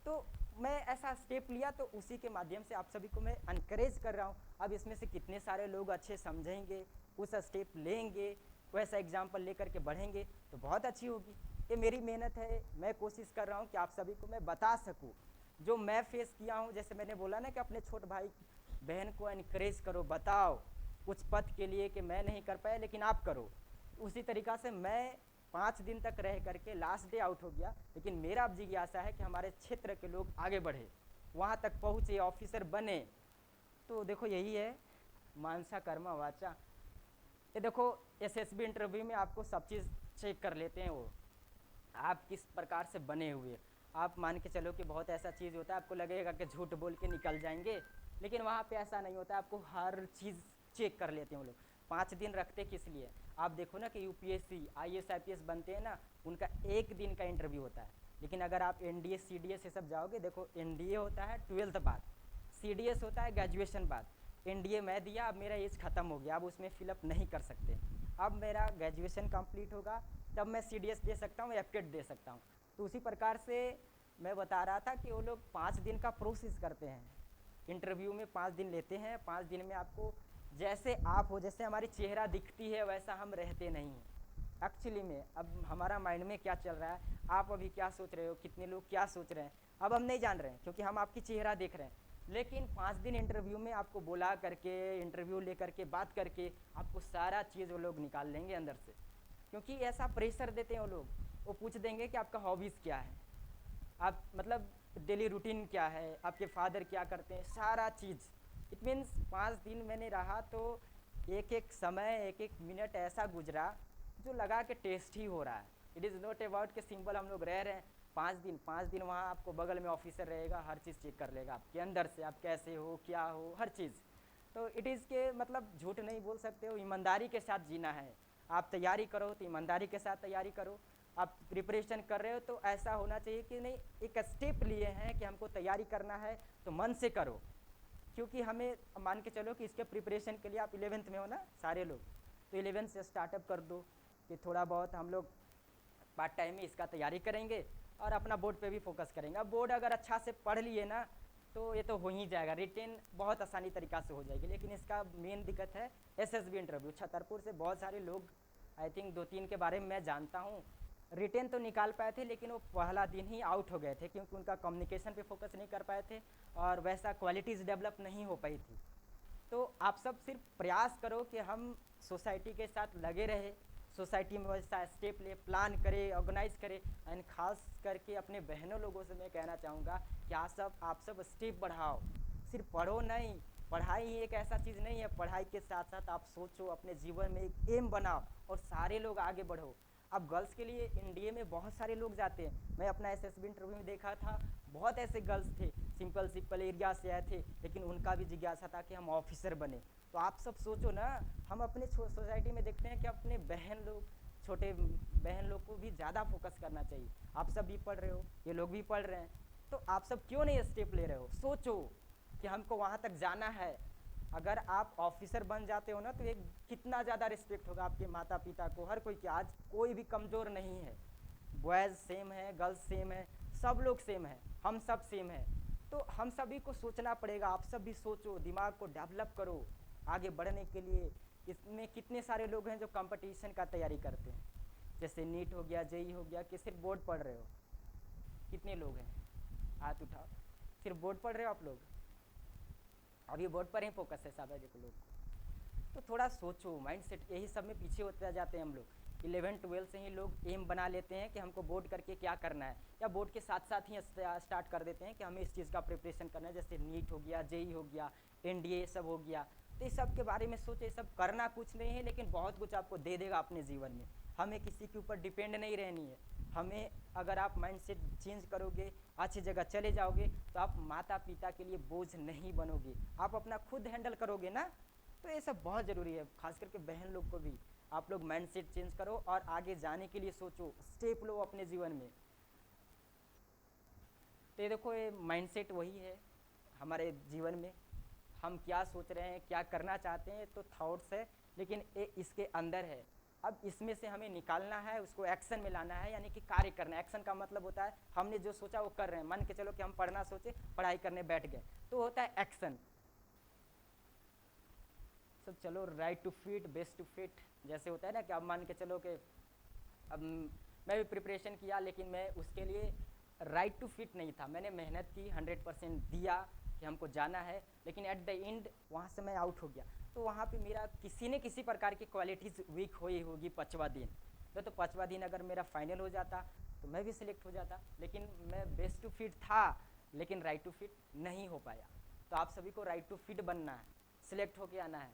तो मैं ऐसा स्टेप लिया, तो उसी के माध्यम से आप सभी को मैं इनकरेज कर रहा हूँ। अब इसमें से कितने सारे लोग अच्छे समझेंगे, उस स्टेप लेंगे, वैसा एग्जाम्पल लेकर के बढ़ेंगे तो बहुत अच्छी होगी। ये मेरी मेहनत है, मैं कोशिश कर रहा हूँ कि आप सभी को मैं बता सकूँ जो मैं फेस किया हूँ। जैसे मैंने बोला ना कि अपने छोटे भाई बहन को इनकरेज करो, बताओ कुछ पद के लिए कि मैं नहीं कर पाया लेकिन आप करो। उसी तरीक़ा से मैं 5 दिन तक रह करके लास्ट डे आउट हो गया, लेकिन मेरा अब जिज्ञासा है कि हमारे क्षेत्र के लोग आगे बढ़े, वहाँ तक पहुँचे, ऑफिसर बने। तो देखो यही है मानसा कर्मा वाचा। ये देखो एसएसबी इंटरव्यू में आपको सब चीज़ चेक कर लेते हैं, वो आप किस प्रकार से बने हुए। आप मान के चलो कि बहुत ऐसा चीज़ होता है, आपको लगेगा कि झूठ बोल के निकल जाएंगे, लेकिन वहाँ पे ऐसा नहीं होता, आपको हर चीज़ चेक कर लेते हैं वो लोग। 5 दिन रखते किस लिए, आप देखो ना कि यूपीएससी आईएएस आईपीएस बनते हैं ना, उनका 1 दिन का इंटरव्यू होता है। लेकिन अगर आप एनडीए सीडीएस ये सब जाओगे, देखो एनडीए होता है 12th बाद, सीडीएस होता है ग्रेजुएशन बाद। एनडीए मैं दिया, अब मेरा एज ख़त्म हो गया, अब उसमें फिलअप नहीं कर सकते। अब मेरा ग्रेजुएशन कंप्लीट होगा तब मैं सीडीएस दे सकता हूँ या एफकेट दे सकता हूँ। तो उसी प्रकार से मैं बता रहा था कि वो लोग 5 दिन का प्रोसेस करते हैं, इंटरव्यू में 5 दिन लेते हैं। 5 दिन में आपको जैसे आप हो, जैसे हमारी चेहरा दिखती है वैसा हम रहते नहीं हैं एक्चुअली में। अब हमारा माइंड में क्या चल रहा है, आप अभी क्या सोच रहे हो, कितने लोग क्या सोच रहे हैं, अब हम नहीं जान रहे हैं, क्योंकि हम आपकी चेहरा देख रहे हैं। लेकिन 5 दिन इंटरव्यू में आपको बुला करके, इंटरव्यू ले करके, बात करके आपको सारा चीज़ वो लोग निकाल लेंगे अंदर से। क्योंकि ऐसा प्रेशर देते हैं वो लोग, वो पूछ देंगे कि आपका हॉबीज़ क्या है, आप मतलब डेली रूटीन क्या है, आपके फादर क्या करते हैं, सारा चीज़। इट मीन्स 5 दिन मैंने रहा तो एक एक समय, एक एक मिनट ऐसा गुजरा जो लगा कि टेस्ट ही हो रहा है। इट इज़ नॉट अबाउट कि सिंपल हम लोग रह रहे हैं। 5 दिन वहाँ आपको बगल में ऑफिसर रहेगा, हर चीज़ चेक कर लेगा आपके अंदर से, आप कैसे हो, क्या हो, हर चीज़। तो इट इज़ के मतलब झूठ नहीं बोल सकते हो, ईमानदारी के साथ जीना है। आप तैयारी करो तो ईमानदारी के साथ तैयारी करो। आप प्रिपरेशन कर रहे हो तो ऐसा होना चाहिए कि नहीं, एक स्टेप लिए हैं कि हमको तैयारी करना है तो मन से करो। क्योंकि हमें मान के चलो कि इसके प्रिपरेशन के लिए आप 11th में हो ना सारे लोग, तो 11th से स्टार्टअप कर दो कि थोड़ा बहुत हम लोग पार्ट टाइम में इसका तैयारी करेंगे और अपना बोर्ड पे भी फोकस करेंगे। अब बोर्ड अगर अच्छा से पढ़ लिए ना तो ये तो हो ही जाएगा, रिटेन बहुत आसानी तरीक़ा से हो जाएगी। लेकिन इसका मेन दिक्कत है एसएसबी इंटरव्यू। छतरपुर से बहुत सारे लोग, आई थिंक 2-3 के बारे में मैं जानता हूँ, रिटेन तो निकाल पाए थे लेकिन वो पहला दिन ही आउट हो गए थे, क्योंकि उनका कम्युनिकेशन पे फोकस नहीं कर पाए थे और वैसा क्वालिटीज़ डेवलप नहीं हो पाई थी। तो आप सब सिर्फ प्रयास करो कि हम सोसाइटी के साथ लगे रहे, सोसाइटी में वैसा स्टेप ले, प्लान करे, ऑर्गेनाइज करे। एंड खास करके अपने बहनों लोगों से मैं कहना चाहूँगा कि आप सब स्टेप बढ़ाओ, सिर्फ पढ़ो नहीं। पढ़ाई ही एक ऐसा चीज़ नहीं है, पढ़ाई के साथ साथ आप सोचो, अपने जीवन में एक एम बनाओ और सारे लोग आगे बढ़ो। अब गर्ल्स के लिए एनडीए में बहुत सारे लोग जाते हैं, मैं अपना एसएसबी इंटरव्यू में देखा था, बहुत ऐसे गर्ल्स थे सिंपल सिंपल एरिया से आए थे, लेकिन उनका भी जिज्ञासा था कि हम ऑफिसर बने। तो आप सब सोचो ना, हम अपने सोसाइटी में देखते हैं कि अपने बहन लोग, छोटे बहन लोग को भी ज़्यादा फोकस करना चाहिए। आप सब भी पढ़ रहे हो, ये लोग भी पढ़ रहे हैं, तो आप सब क्यों नहीं स्टेप ले रहे हो? सोचो कि हमको वहाँ तक जाना है। अगर आप ऑफिसर बन जाते हो ना, तो एक कितना ज़्यादा रिस्पेक्ट होगा आपके माता पिता को, हर कोई की। आज कोई भी कमज़ोर नहीं है, बॉयज़ सेम है, गर्ल्स सेम है, सब लोग सेम है, हम सब सेम है। तो हम सभी को सोचना पड़ेगा। आप सब भी सोचो, दिमाग को डेवलप करो आगे बढ़ने के लिए। इसमें कितने सारे लोग हैं जो कंपटीशन का तैयारी करते हैं, जैसे नीट हो गया, जेई हो गया, कि सिर्फ बोर्ड पढ़ रहे हो? कितने लोग हैं? हाथ उठाओ। सिर्फ बोर्ड पढ़ रहे हो आप लोग? अभी बोर्ड पर ही फोकस है सब लोग को। तो थोड़ा सोचो, माइंड सेट, यही सब में पीछे होते जाते हैं हम लोग। 11-12 से ही लोग एम बना लेते हैं कि हमको बोर्ड करके क्या करना है, या बोर्ड के साथ साथ ही स्टार्ट कर देते हैं कि हमें इस चीज़ का प्रिपरेशन करना है, जैसे नीट हो गया, जेई हो गया, एनडीए सब हो गया। तो इस सब के बारे में सोचे। ये सब करना कुछ नहीं है, लेकिन बहुत कुछ आपको दे देगा अपने जीवन में। हमें किसी के ऊपर डिपेंड नहीं रहनी है। हमें, अगर आप माइंड सेट चेंज करोगे, अच्छी जगह चले जाओगे, तो आप माता पिता के लिए बोझ नहीं बनोगे, आप अपना खुद हैंडल करोगे ना। तो ये सब बहुत ज़रूरी है, खास करके बहन लोग को भी। आप लोग माइंड सेट चेंज करो और आगे जाने के लिए सोचो, स्टेप लो अपने जीवन में। तो ये देखो, ये माइंड सेट वही है हमारे जीवन में। हम क्या सोच रहे हैं, क्या करना चाहते हैं, तो थॉट्स है, लेकिन ये इसके अंदर है। अब इसमें से हमें निकालना है, उसको एक्शन में लाना है, यानी कि कार्य करना है। एक्शन का मतलब होता है हमने जो सोचा वो कर रहे हैं। मान के चलो कि हम पढ़ना सोचे, पढ़ाई करने बैठ गए, तो होता है एक्शन। सब चलो, right to fit, best to fit, जैसे होता है ना कि अब मान के चलो कि अब मैं भी प्रिपरेशन किया, लेकिन मैं उसके लिए राइट टू फिट नहीं था। मैंने मेहनत की, 100% दिया कि हमको जाना है, लेकिन एट द एंड वहाँ से मैं आउट हो गया। तो वहाँ पे मेरा किसी न किसी प्रकार की क्वालिटीज़ वीक हुई होगी 5वां दिन। तो 5वां दिन अगर मेरा फाइनल हो जाता तो मैं भी सिलेक्ट हो जाता, लेकिन मैं बेस्ट टू फिट था, लेकिन राइट टू फिट नहीं हो पाया। तो आप सभी को राइट टू फिट बनना है, सिलेक्ट होके आना है।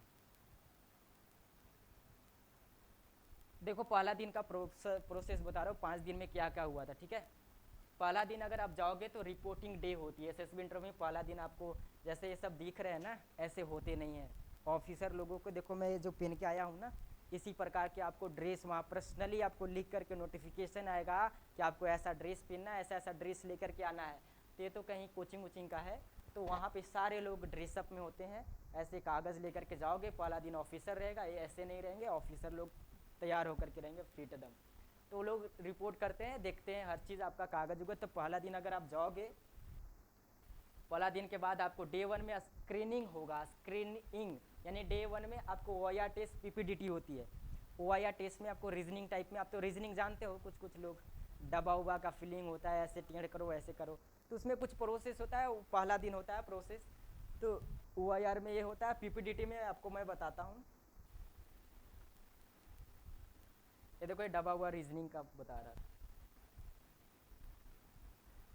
देखो, पहला दिन का प्रोसेस बता रहा हूँ, 5 दिन में क्या क्या हुआ था, ठीक है। पहला दिन अगर आप जाओगे तो रिपोर्टिंग डे होती है। एसएसबी इंटरव्यू में पहला दिन आपको, जैसे ये सब दिख रहे हैं ना, ऐसे होते नहीं हैं। ऑफिसर लोगों को देखो, मैं जो पहन के आया हूँ ना, इसी प्रकार के आपको ड्रेस वहाँ पर्सनली आपको लिख करके नोटिफिकेशन आएगा कि आपको ऐसा ड्रेस पहनना है, ऐसा ऐसा ड्रेस लेकर के आना है। तो ये तो कहीं कोचिंग वोचिंग का है, तो वहाँ पे सारे लोग ड्रेसअप में होते हैं। ऐसे कागज़ लेकर के जाओगे, पहला दिन ऑफिसर रहेगा, ये ऐसे नहीं रहेंगे, ऑफिसर लोग तैयार होकर के रहेंगे फिट एकदम। तो लोग रिपोर्ट करते हैं, देखते हैं हर चीज़ आपका कागज होगा। तो पहला दिन अगर आप जाओगे, पहला दिन के बाद आपको डे 1 में स्क्रीनिंग होगा। स्क्रीनिंग यानी डे 1 में आपको OIR टेस्ट, PPDT होती है। OIR टेस्ट में आपको रीजनिंग टाइप में, आप तो रीजनिंग जानते हो, कुछ कुछ लोग दबा उबा का फीलिंग होता है, ऐसे टेढ़ करो, ऐसे करो, तो उसमें कुछ प्रोसेस होता है। पहला दिन होता है प्रोसेस। तो OIR में ये होता है। PPDT में आपको मैं बताता हूँ। ये देखो, ये दबा हुआ रीजनिंग का बता रहा था।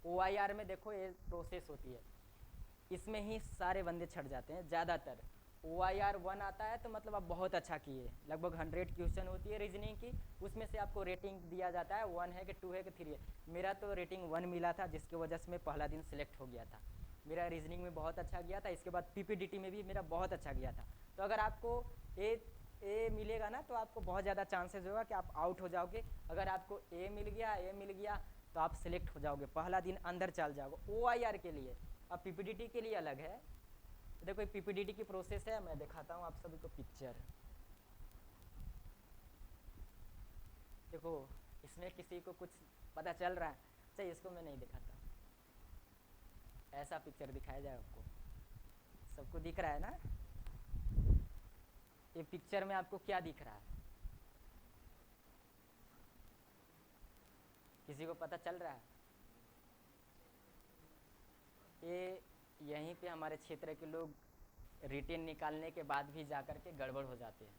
OIR में देखो ये प्रोसेस होती है, इसमें ही सारे बंदे छट जाते हैं ज़्यादातर। OIR 1 आता है तो मतलब आप बहुत अच्छा किए। लगभग 100 क्वेश्चन होती है रीजनिंग की, उसमें से आपको रेटिंग दिया जाता है, 1 है कि 2 है कि 3 है। मेरा तो रेटिंग 1 मिला था, जिसकी वजह से मैं पहला दिन सिलेक्ट हो गया था। मेरा रीजनिंग में बहुत अच्छा गया था। इसके बाद PPDT में भी मेरा बहुत अच्छा गया था। तो अगर आपको ए मिलेगा ना, तो आपको बहुत ज़्यादा चांसेस होगा कि आप आउट हो जाओगे। अगर आपको ए मिल गया तो आप सिलेक्ट हो जाओगे, पहला दिन अंदर चल जाओगे। OIR के लिए। अब PPDT के लिए अलग है। देखो, PPDT की प्रोसेस है, मैं दिखाता हूँ आप सभी को पिक्चर। देखो, इसमें किसी को कुछ पता चल रहा है? चाहिए, इसको मैं नहीं दिखाता, ऐसा पिक्चर दिखाया जाए आपको। सबको दिख रहा है ना? ये पिक्चर में आपको क्या दिख रहा है? किसी को पता चल रहा है? ये यहीं पे हमारे क्षेत्र के लोग रिटेन निकालने के बाद भी जा कर के गड़बड़ हो जाते हैं।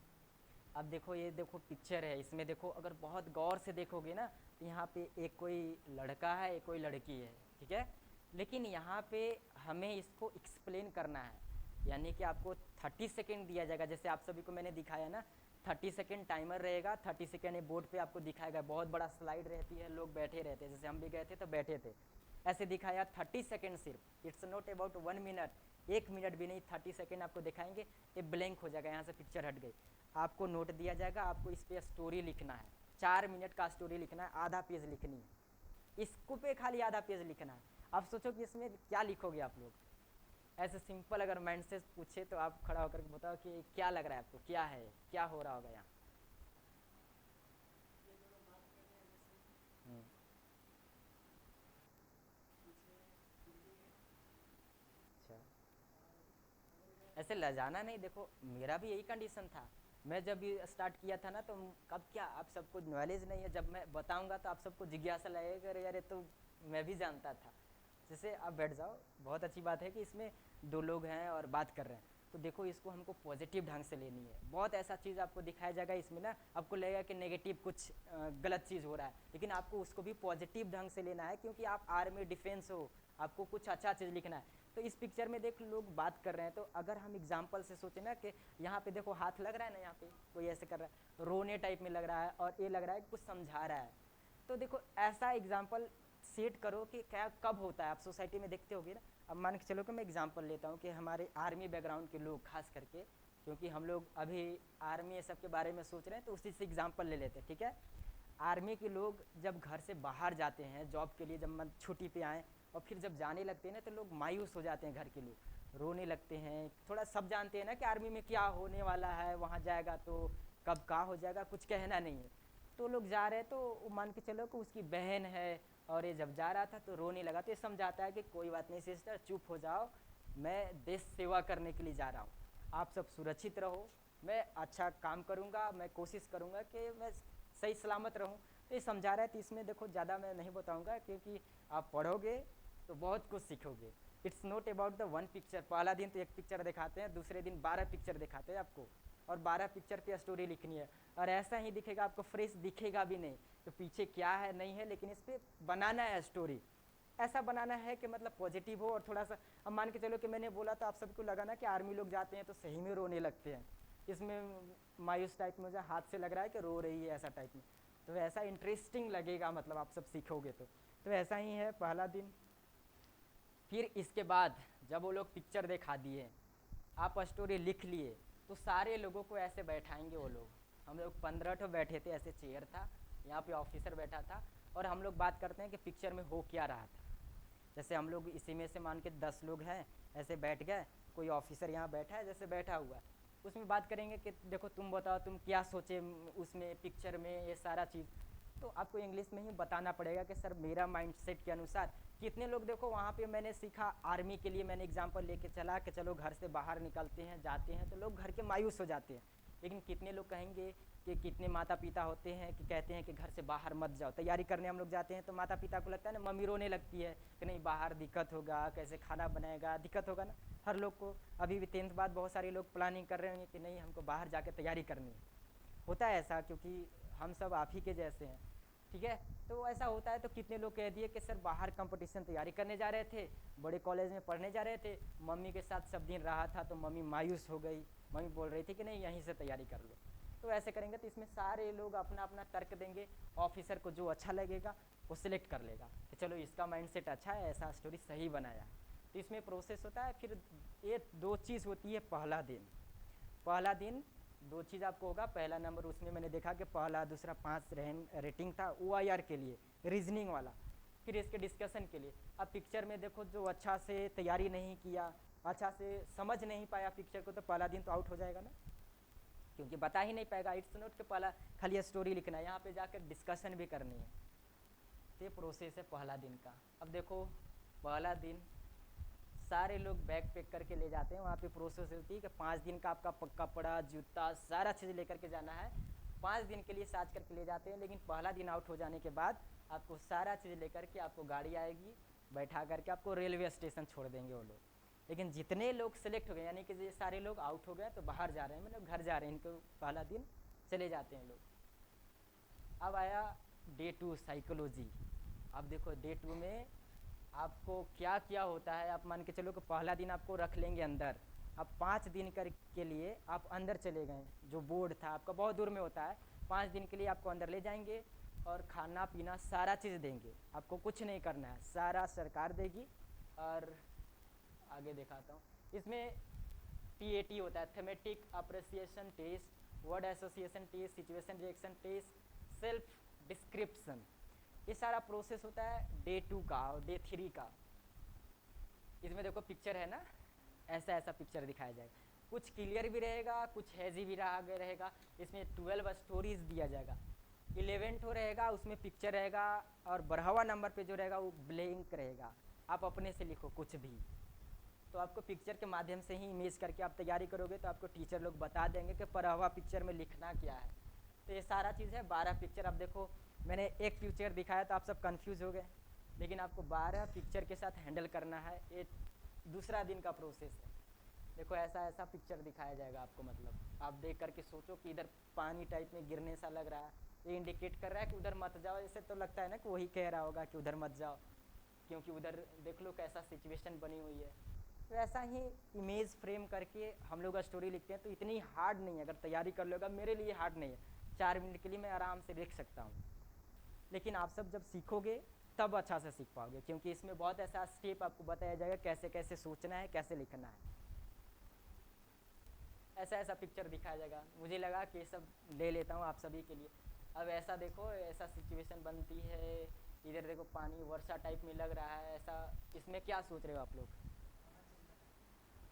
अब देखो, ये देखो पिक्चर है, इसमें देखो, अगर बहुत गौर से देखोगे ना, तो यहाँ पे एक कोई लड़का है, एक कोई लड़की है, ठीक है। लेकिन यहाँ पे हमें इसको एक्सप्लेन करना है, यानी कि आपको 30 सेकेंड दिया जाएगा। जैसे आप सभी को मैंने दिखाया ना, 30 सेकेंड टाइमर रहेगा। 30 सेकेंड बोर्ड पे आपको दिखाएगा, बहुत बड़ा स्लाइड रहती है, लोग बैठे रहते हैं, जैसे हम भी गए थे तो बैठे थे। ऐसे दिखाया 30 सेकेंड सिर्फ, it's not about 1 minute, 1 minute भी नहीं, 30 सेकेंड आपको दिखाएंगे, ये ब्लैंक हो जाएगा, यहाँ से पिक्चर हट गई, आपको नोट दिया जाएगा, आपको इस पर स्टोरी लिखना है, 4 मिनट का स्टोरी लिखना है, आधा पेज लिखनी है, इसको पे खाली आधा पेज लिखना है। आप सोचो कि इसमें क्या लिखोगे आप लोग, ऐसे सिंपल अगर माइंड से पूछे तो आप खड़ा होकर बताओ कि क्या लग रहा है आपको, क्या है, क्या हो रहा होगा यहाँ। हम्म, अच्छा, ऐसे लजाना नहीं, देखो मेरा भी यही कंडीशन था, मैं जब भी स्टार्ट किया था ना तो कब क्या आप सबको नॉलेज नहीं है, जब मैं बताऊंगा तो आप सबको जिज्ञासा लगेगा, अरे यार ये तो मैं भी जानता था। जैसे आप बैठ जाओ, बहुत अच्छी बात है कि इसमें दो लोग हैं और बात कर रहे हैं, तो देखो इसको हमको पॉजिटिव ढंग से लेनी है, बहुत ऐसा चीज़ आपको दिखाया जाएगा इसमें ना, आपको लगेगा कि नेगेटिव कुछ गलत चीज़ हो रहा है, लेकिन आपको उसको भी पॉजिटिव ढंग से लेना है, क्योंकि आप आर्मी डिफेंस हो, आपको कुछ अच्छा चीज़ लिखना है। तो इस पिक्चर में देख लोग बात कर रहे हैं, तो अगर हम एग्जाम्पल से सोचें ना कि यहाँ पे देखो हाथ लग रहा है ना, यहाँ पे कोई ऐसे कर रहा है, रोने टाइप में लग रहा है, और ये लग रहा है कुछ समझा रहा है, तो देखो ऐसा एग्जाम्पल सेट करो कि क्या कब होता है, आप सोसाइटी में देखते होगे ना। अब मान के चलो कि मैं एग्जांपल लेता हूँ कि हमारे आर्मी बैकग्राउंड के लोग खास करके, क्योंकि हम लोग अभी आर्मी ये सब के बारे में सोच रहे हैं, तो उसी से एग्जांपल ले लेते हैं, ठीक है। आर्मी के लोग जब घर से बाहर जाते हैं जॉब के लिए, जब मन छुट्टी पे आएँ और फिर जब जाने लगते हैं ना, तो लोग मायूस हो जाते हैं, घर के लोग रोने लगते हैं, थोड़ा सब जानते हैं ना कि आर्मी में क्या होने वाला है, वहाँ जाएगा तो कब क्या हो जाएगा कुछ कहना नहीं है। तो लोग जा रहे हैं, तो मान के चलो कि उसकी बहन है, और ये जब जा रहा था तो रोने लगा, तो ये समझाता है कि कोई बात नहीं सिस्टर, चुप हो जाओ, मैं देश सेवा करने के लिए जा रहा हूँ, आप सब सुरक्षित रहो, मैं अच्छा काम करूँगा, मैं कोशिश करूँगा कि मैं सही सलामत रहूँ। तो ये समझा रहा है, तो इसमें देखो ज़्यादा मैं नहीं बताऊँगा, क्योंकि आप पढ़ोगे तो बहुत कुछ सीखोगे। It's not about the one picture, पहला दिन तो एक पिक्चर दिखाते हैं, दूसरे दिन 12 पिक्चर दिखाते हैं आपको, और 12 पिक्चर पे स्टोरी लिखनी है, और ऐसा ही दिखेगा, आपको फ्रेश दिखेगा भी नहीं, तो पीछे क्या है नहीं है, लेकिन इस पर बनाना है स्टोरी, ऐसा बनाना है कि मतलब पॉजिटिव हो, और थोड़ा सा अब मान के चलो कि मैंने बोला तो आप सबको लगा ना कि आर्मी लोग जाते हैं तो सही में रोने लगते हैं, इसमें मायूस टाइप में मुझे हाथ से लग रहा है कि रो रही है ऐसा टाइप में, तो ऐसा इंटरेस्टिंग लगेगा, मतलब आप सब सीखोगे तो ऐसा ही है पहला दिन। फिर इसके बाद जब वो लोग पिक्चर दिखा दिए, आप स्टोरी लिख लिए, तो सारे लोगों को ऐसे बैठाएंगे वो लोग, हम लोग 15 ठो बैठे थे, ऐसे चेयर था, यहाँ पे ऑफिसर बैठा था, और हम लोग बात करते हैं कि पिक्चर में हो क्या रहा था। जैसे हम लोग इसी में से मान के 10 लोग हैं, ऐसे बैठ गए, कोई ऑफिसर यहाँ बैठा है जैसे बैठा हुआ है, उसमें बात करेंगे कि देखो तुम बताओ तुम क्या सोचे उसमें पिक्चर में, ये सारा चीज़ तो आपको इंग्लिश में ही बताना पड़ेगा कि सर मेरा माइंडसेट के अनुसार। कितने लोग देखो वहाँ पे मैंने सीखा, आर्मी के लिए मैंने एग्जांपल लेके चला कि चलो घर से बाहर निकलते हैं जाते हैं, तो लोग घर के मायूस हो जाते हैं, लेकिन कितने लोग कहेंगे कि कितने माता पिता होते हैं कि कहते हैं कि घर से बाहर मत जाओ, तैयारी करने हम लोग जाते हैं तो माता पिता को लगता है ना, मम्मी रोने लगती है कि नहीं बाहर दिक्कत होगा, कैसे खाना बनाएगा, दिक्कत होगा ना हर लोग को। अभी भी 10th बाद बहुत सारे लोग प्लानिंग कर रहे होंगे कि नहीं हमको बाहर जाकर तैयारी करनी है, होता है ऐसा, क्योंकि हम सब आप ही के जैसे हैं, ठीक है। तो ऐसा होता है, तो कितने लोग कह दिए कि सर बाहर कंपटीशन तैयारी करने जा रहे थे, बड़े कॉलेज में पढ़ने जा रहे थे, मम्मी के साथ सब दिन रहा था तो मम्मी मायूस हो गई, मम्मी बोल रही थी कि नहीं यहीं से तैयारी कर लो। तो ऐसे करेंगे तो इसमें सारे लोग अपना अपना तर्क देंगे, ऑफिसर को जो अच्छा लगेगा वो सिलेक्ट कर लेगा कि चलो इसका माइंडसेट अच्छा है, ऐसा स्टोरी सही बनाया है। तो इसमें प्रोसेस होता है। फिर ये दो चीज़ होती है, पहला दिन दो चीज़ आपको होगा। पहला नंबर उसमें मैंने देखा कि पहला दूसरा 5 रेटिंग था OIR के लिए, रीजनिंग वाला। फिर इसके डिस्कशन के लिए, अब पिक्चर में देखो जो अच्छा से तैयारी नहीं किया, अच्छा से समझ नहीं पाया पिक्चर को, तो पहला दिन तो आउट हो जाएगा ना, क्योंकि बता ही नहीं पाएगा। इट्स नोट के पहला खाली स्टोरी लिखना है, यहाँ पे जाकर डिस्कशन भी करनी है। तो ये प्रोसेस है पहला दिन का। अब देखो पहला दिन सारे लोग बैग पैक करके ले जाते हैं, वहाँ पे प्रोसेस होती है कि 5 दिन का आपका कपड़ा जूता सारा चीज़ लेकर के जाना है, 5 दिन के लिए साज करके ले जाते हैं। लेकिन पहला दिन आउट हो जाने के बाद आपको सारा चीज़ लेकर के आपको गाड़ी आएगी, बैठा करके आपको रेलवे स्टेशन छोड़ देंगे वो लोग। लेकिन जितने लोग सेलेक्ट हो गए, यानी कि ये सारे लोग आउट हो गए तो बाहर जा रहे हैं, मतलब घर जा रहे हैं, इनको पहला दिन चले जाते हैं लोग। अब आया डे 2 साइकोलॉजी। अब देखो डे 2 में आपको क्या क्या होता है। आप मान के चलो कि पहला दिन आपको रख लेंगे अंदर, अब 5 दिन के लिए आप अंदर चले गए, जो बोर्ड था आपका बहुत दूर में होता है, 5 दिन के लिए आपको अंदर ले जाएंगे। और खाना पीना सारा चीज़ देंगे, आपको कुछ नहीं करना है, सारा सरकार देगी। और आगे दिखाता हूँ, इसमें TAT होता है, thematic appreciation test, word association test, situation reaction test, self description. ये सारा प्रोसेस होता है डे 2 का और डे 3 का। इसमें देखो पिक्चर है ना, ऐसा ऐसा पिक्चर दिखाया जाएगा, कुछ क्लियर भी रहेगा, कुछ हैजी भी रहेगा। इसमें 12 स्टोरीज दिया जाएगा, 11 हो रहेगा, उसमें पिक्चर रहेगा, और 12वां नंबर पे जो रहेगा वो ब्लैंक रहेगा, आप अपने से लिखो कुछ भी। तो आपको पिक्चर के माध्यम से ही इमेज करके आप तैयारी करोगे तो आपको टीचर लोग बता देंगे कि 12वां पिक्चर में लिखना क्या है। तो ये सारा चीज़ है। 12 पिक्चर, अब देखो मैंने एक पिक्चर दिखाया तो आप सब कंफ्यूज हो गए, लेकिन आपको 12 पिक्चर के साथ हैंडल करना है। ये दूसरा दिन का प्रोसेस है। देखो ऐसा ऐसा पिक्चर दिखाया जाएगा आपको, मतलब आप देख करके सोचो कि इधर पानी टाइप में गिरने सा लग रहा है, ये इंडिकेट कर रहा है कि उधर मत जाओ। ऐसे तो लगता है ना कि वही कह रहा होगा कि उधर मत जाओ, क्योंकि उधर देख लो कैसा सिचुएशन बनी हुई है। तो ऐसा ही इमेज फ्रेम करके हम लोग स्टोरी लिखते हैं। तो इतनी हार्ड नहीं है, अगर तैयारी कर लोगा, मेरे लिए हार्ड नहीं है, 4 मिनट के लिए मैं आराम से लिख सकता हूँ। लेकिन आप सब जब सीखोगे तब अच्छा से सीख पाओगे, क्योंकि इसमें बहुत ऐसा स्टेप आपको बताया जाएगा कैसे कैसे सोचना है, कैसे लिखना है। ऐसा ऐसा पिक्चर दिखाया जाएगा। मुझे लगा कि ये सब ले लेता हूँ आप सभी के लिए। अब ऐसा देखो, ऐसा सिचुएशन बनती है, इधर देखो पानी वर्षा टाइप में लग रहा है ऐसा। इसमें क्या सोच रहे हो आप लोग?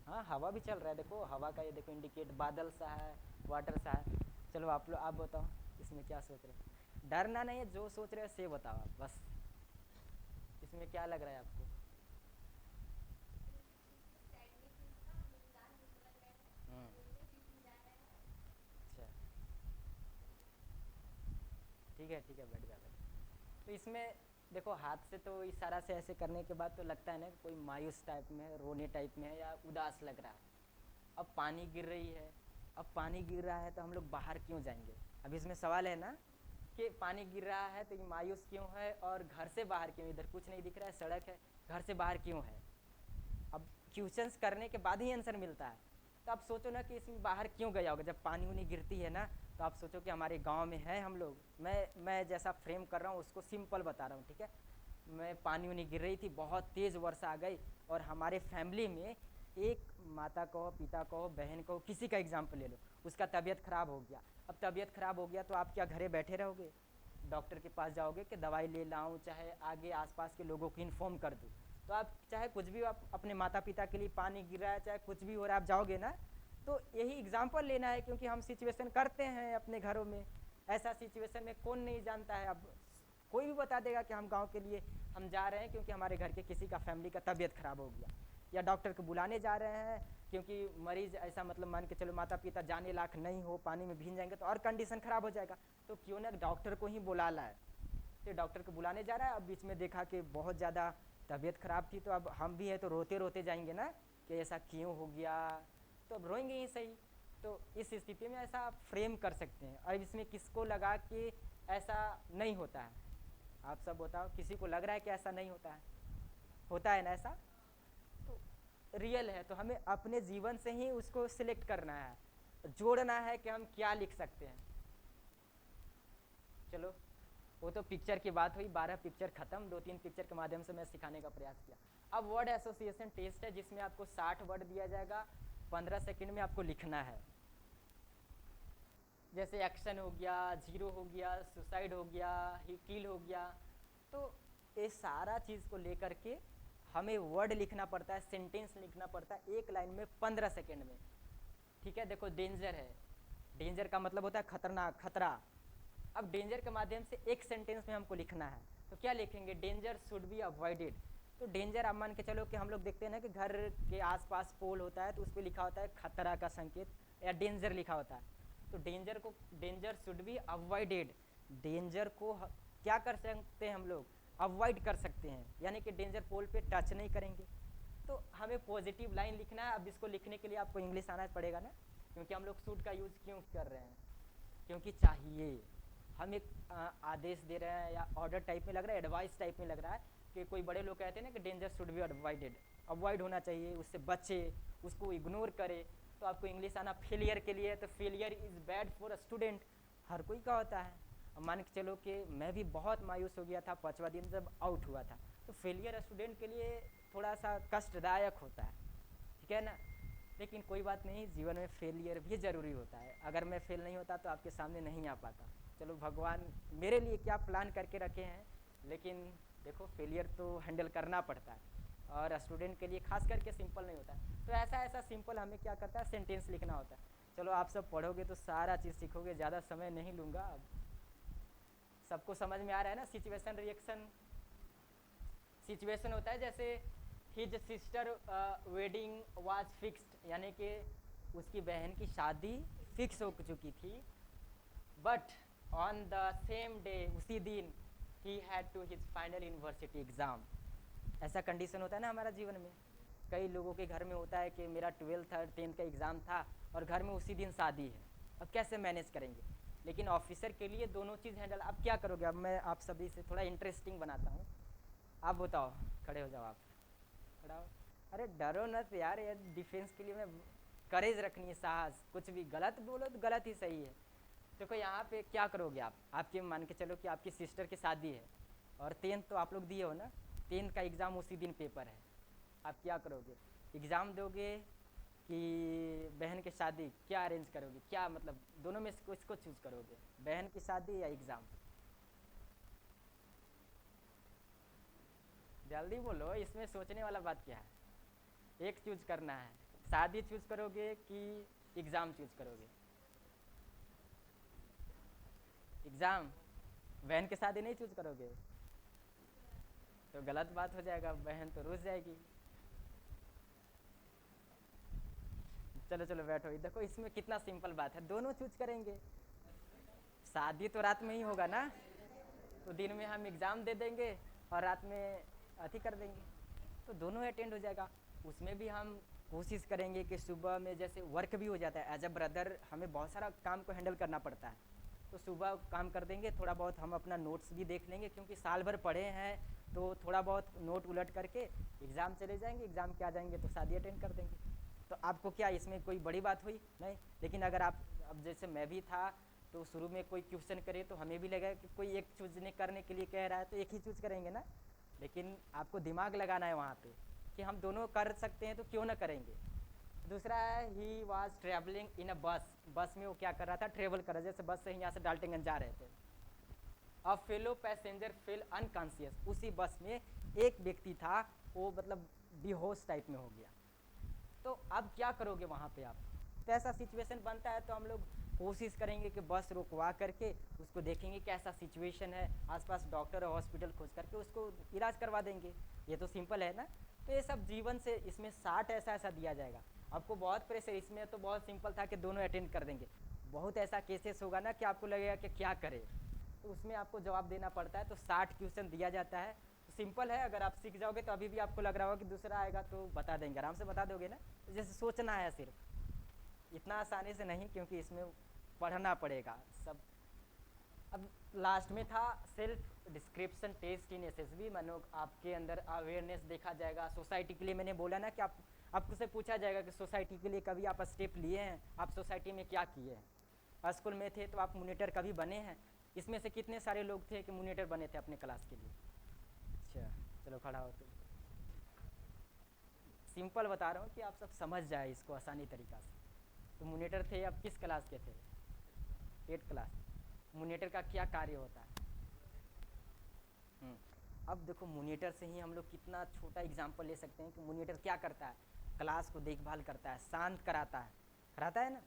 हाँ, हवा भी चल रहा है, देखो हवा का ये देखो इंडिकेट, बादल सा है, वाटर सा है। चलो आप लोग, आप बताओ इसमें क्या सोच रहे हो? डरना नहीं है, जो सोच रहे हो से बताओ आप बस। इसमें क्या लग रहा है आपको? अच्छा, ठीक है बैठ जाओ। तो इसमें देखो हाथ से तो इशारा से ऐसे करने के बाद तो लगता है ना कि कोई मायूस टाइप में है, रोने टाइप में है, या उदास लग रहा है। अब पानी गिर रही है, अब पानी गिर रहा है तो हम लोग बाहर क्यों जाएंगे? अब इसमें सवाल है ना कि पानी गिर रहा है तो ये मायूस क्यों है, और घर से बाहर क्यों, इधर कुछ नहीं दिख रहा है, सड़क है, घर से बाहर क्यों है? अब क्वेश्चंस करने के बाद ही आंसर मिलता है। तो आप सोचो ना कि इसमें बाहर क्यों गया होगा, जब पानी उनी गिरती है ना, तो आप सोचो कि हमारे गांव में है हम लोग। मैं जैसा फ्रेम कर रहा हूँ उसको सिंपल बता रहा हूँ, ठीक है। मैं पानी उनी गिर रही थी, बहुत तेज़ वर्षा आ गई, और हमारे फैमिली में एक माता कहो, पिता कहो, बहन कहो, किसी का एग्जाम्पल ले लो, उसका तबीयत ख़राब हो गया। अब तबीयत ख़राब हो गया तो आप क्या घरे बैठे रहोगे? डॉक्टर के पास जाओगे कि दवाई ले लाऊं, चाहे आगे आसपास के लोगों को इन्फॉर्म कर दूं। तो आप चाहे कुछ भी, आप अपने माता पिता के लिए पानी गिर रहा है, चाहे कुछ भी हो रहा है, आप जाओगे ना। तो यही एग्जाम्पल लेना है, क्योंकि हम सिचुएशन करते हैं अपने घरों में। ऐसा सिचुएशन में कौन नहीं जानता है? अब कोई भी बता देगा कि हम गांव के लिए हम जा रहे हैं क्योंकि हमारे घर के किसी का फैमिली का तबीयत खराब हो गया, या डॉक्टर को बुलाने जा रहे हैं क्योंकि मरीज ऐसा, मतलब मान के चलो माता पिता जाने लायक नहीं हो, पानी में भीग जाएंगे तो और कंडीशन खराब हो जाएगा, तो क्यों ना डॉक्टर को ही बुला लाए। तो डॉक्टर को बुलाने जा रहा है, अब बीच में देखा कि बहुत ज़्यादा तबीयत खराब थी, तो अब हम भी है तो रोते रोते जाएंगे ना कि ऐसा क्यों हो गया, तो अब रोएंगे ही सही। तो इस स्थिति में ऐसा आप फ्रेम कर सकते हैं। और इसमें किसको लगा कि ऐसा नहीं होता है? आप सब बताओ, किसी को लग रहा है कि ऐसा नहीं होता है? होता है ना ऐसा? तो रियल है, तो हमें अपने जीवन से ही उसको सिलेक्ट करना है, जोड़ना है कि हम क्या लिख सकते हैं। चलो, वो तो पिक्चर की बात हुई, 12 पिक्चर खत्म, 2-3 पिक्चर के माध्यम से मैं सिखाने का प्रयास किया। अब वर्ड एसोसिएशन टेस्ट है, जिसमें आपको 60 वर्ड दिया जाएगा, 15 सेकंड में आपको लिखना है। जैसे एक्शन हो गया, जीरो हो गया, सुसाइड हो गया, ही किल हो गया। तो ये सारा चीज़ को लेकर के हमें वर्ड लिखना पड़ता है, सेंटेंस लिखना पड़ता है, एक लाइन में 15 सेकंड में। ठीक है, देखो डेंजर है, डेंजर का मतलब होता है खतरनाक, खतरा। अब डेंजर के माध्यम से एक सेंटेंस में हमको लिखना है, तो क्या लिखेंगे? Danger should be avoided. तो डेंजर, आप मान के चलो कि हम लोग देखते हैं ना कि घर के आसपास पोल होता है तो उस पर लिखा होता है खतरा का संकेत, या डेंजर लिखा होता है। तो डेंजर को, danger should be avoided, danger को क्या कर सकते हैं हम लोग? अवॉइड कर सकते हैं, यानी कि डेंजर पोल पे टच नहीं करेंगे। तो हमें पॉजिटिव लाइन लिखना है। अब इसको लिखने के लिए आपको इंग्लिश आना पड़ेगा ना, क्योंकि हम लोग शुड का यूज़ क्यों कर रहे हैं? क्योंकि चाहिए, हम एक आदेश दे रहे हैं, या ऑर्डर टाइप में लग रहा है, एडवाइस टाइप में लग रहा है, कि कोई बड़े लोग कहते हैं ना कि danger should be avoided, avoid होना चाहिए, उससे बचे, उसको इग्नोर करे। तो आपको इंग्लिश आना फेलियर के लिए, तो failure is bad for a student, हर कोई का होता है। अब मान के चलो कि मैं भी बहुत मायूस हो गया था 5वां दिन जब आउट हुआ था। तो फेलियर स्टूडेंट के लिए थोड़ा सा कष्टदायक होता है, ठीक है ना। लेकिन कोई बात नहीं, जीवन में फेलियर भी ज़रूरी होता है। अगर मैं फेल नहीं होता तो आपके सामने नहीं आ पाता। चलो भगवान मेरे लिए क्या प्लान करके रखे हैं, लेकिन देखो फेलियर तो हैंडल करना पड़ता है, और स्टूडेंट के लिए खास करके सिंपल नहीं होता है। तो ऐसा ऐसा सिंपल हमें क्या करता है, सेंटेंस लिखना होता है। चलो आप सब पढ़ोगे तो सारा चीज़ सीखोगे, ज़्यादा समय नहीं लूँगा। अब सबको समझ में आ रहा है ना। सिचुएशन रिएक्शन, सिचुएशन होता है जैसे his sister wedding was fixed, यानी कि उसकी बहन की शादी फिक्स हो चुकी थी, but on the same day, उसी दिन, he had to his final university exam. ऐसा कंडीशन होता है ना हमारा जीवन में। कई लोगों के घर में होता है कि मेरा 12th और 10th का एग्ज़ाम था और घर में उसी दिन शादी है, अब कैसे मैनेज करेंगे। लेकिन ऑफिसर के लिए दोनों चीज़ हैंडल, अब क्या करोगे। अब मैं आप सभी से थोड़ा इंटरेस्टिंग बनाता हूँ। आप बताओ, खड़े हो जाओ आप, खड़ा हो। अरे डरो न यार, ये डिफेंस के लिए मैं करेज रखनी है, साहस। कुछ भी गलत बोलो तो गलत ही सही है। देखो यहाँ पे क्या करोगे आप, आपके मान के चलो कि आपकी सिस्टर की शादी है और 10th तो आप लोग दिए हो ना, 10th का एग्ज़ाम उसी दिन पेपर है। आप क्या करोगे, एग्ज़ाम दोगे कि बहन की शादी, क्या अरेंज करोगे, क्या मतलब दोनों में से किसको चूज़ करोगे, बहन की शादी या एग्ज़ाम। जल्दी बोलो, इसमें सोचने वाला बात क्या है। एक चूज करना है, शादी चूज करोगे कि एग्ज़ाम चूज करोगे। एग्ज़ाम, बहन की शादी नहीं चूज करोगे तो गलत बात हो जाएगा, बहन तो रुस जाएगी। चलो चलो बैठो, देखो इसमें कितना सिंपल बात है, दोनों चूज करेंगे। शादी तो रात में ही होगा ना, तो दिन में हम एग्ज़ाम दे देंगे और रात में अति कर देंगे, तो दोनों अटेंड हो जाएगा। उसमें भी हम कोशिश करेंगे कि सुबह में, जैसे वर्क भी हो जाता है एज अ ब्रदर, हमें बहुत सारा काम को हैंडल करना पड़ता है, तो सुबह काम कर देंगे। थोड़ा बहुत हम अपना नोट्स भी देख लेंगे, क्योंकि साल भर पढ़े हैं, तो थोड़ा बहुत नोट उलट करके एग्ज़ाम चले जाएंगे, एग्ज़ाम के आ जाएंगे तो शादी अटेंड कर देंगे। तो आपको क्या इसमें कोई बड़ी बात हुई नहीं। लेकिन अगर आप, अब जैसे मैं भी था, तो शुरू में कोई क्वेश्चन करे तो हमें भी लगा कि कोई एक चूज नहीं करने के लिए कह रहा है तो एक ही चूज करेंगे ना। लेकिन आपको दिमाग लगाना है वहाँ पे कि हम दोनों कर सकते हैं तो क्यों ना करेंगे। दूसरा है, ही वॉज ट्रेवलिंग इन अ बस, बस में वो क्या कर रहा था, ट्रेवल कर रहा, जैसे बस से यहाँ से डाल्टनगंज जा रहे थे। A fellow passenger fail unconscious, उसी बस में एक व्यक्ति था, वो मतलब बेहोश टाइप में हो गया। तो अब क्या करोगे वहाँ पे आप, तो ऐसा सिचुएशन बनता है तो हम लोग कोशिश करेंगे कि बस रुकवा करके उसको देखेंगे कैसा सिचुएशन है, आसपास डॉक्टर और हॉस्पिटल खोज करके उसको इलाज करवा देंगे। ये तो सिंपल है ना। तो ये सब जीवन से, इसमें 60 ऐसा ऐसा दिया जाएगा आपको, बहुत प्रेशर। इसमें तो बहुत सिंपल था कि दोनों अटेंड कर देंगे। बहुत ऐसा केसेस होगा ना कि आपको लगेगा कि क्या करें, तो उसमें आपको जवाब देना पड़ता है। तो 60 क्वेश्चन दिया जाता है, तो सिंपल है। अगर आप सीख जाओगे तो अभी भी आपको लग रहा होगा कि दूसरा आएगा तो बता देंगे, आराम से बता दोगे ना। जैसे सोचना है सिर्फ, इतना आसानी से नहीं, क्योंकि इसमें पढ़ना पड़ेगा सब। अब लास्ट में था सेल्फ डिस्क्रिप्शन टेस्ट इन एसएसबी, मानो आपके अंदर अवेयरनेस देखा जाएगा। सोसाइटी के लिए मैंने बोला ना कि आपको से पूछा जाएगा कि सोसाइटी के लिए कभी आप स्टेप लिए हैं, आप सोसाइटी में क्या किए हैं। स्कूल में थे तो आप मोनीटर कभी बने हैं। इसमें से कितने सारे लोग थे कि मोनीटर बने थे अपने क्लास के लिए। अच्छा चलो खड़ा हो। तो सिंपल बता रहा हूँ कि आप सब समझ जाए इसको आसानी तरीक़ा से। तो मोनीटर थे, अब किस क्लास के थे, 8th क्लास। मोनीटर का क्या कार्य होता है। अब देखो मोनीटर से ही हम लोग कितना छोटा एग्जाम्पल ले सकते हैं कि मोनीटर क्या करता है, क्लास को देखभाल करता है, शांत कराता है ना।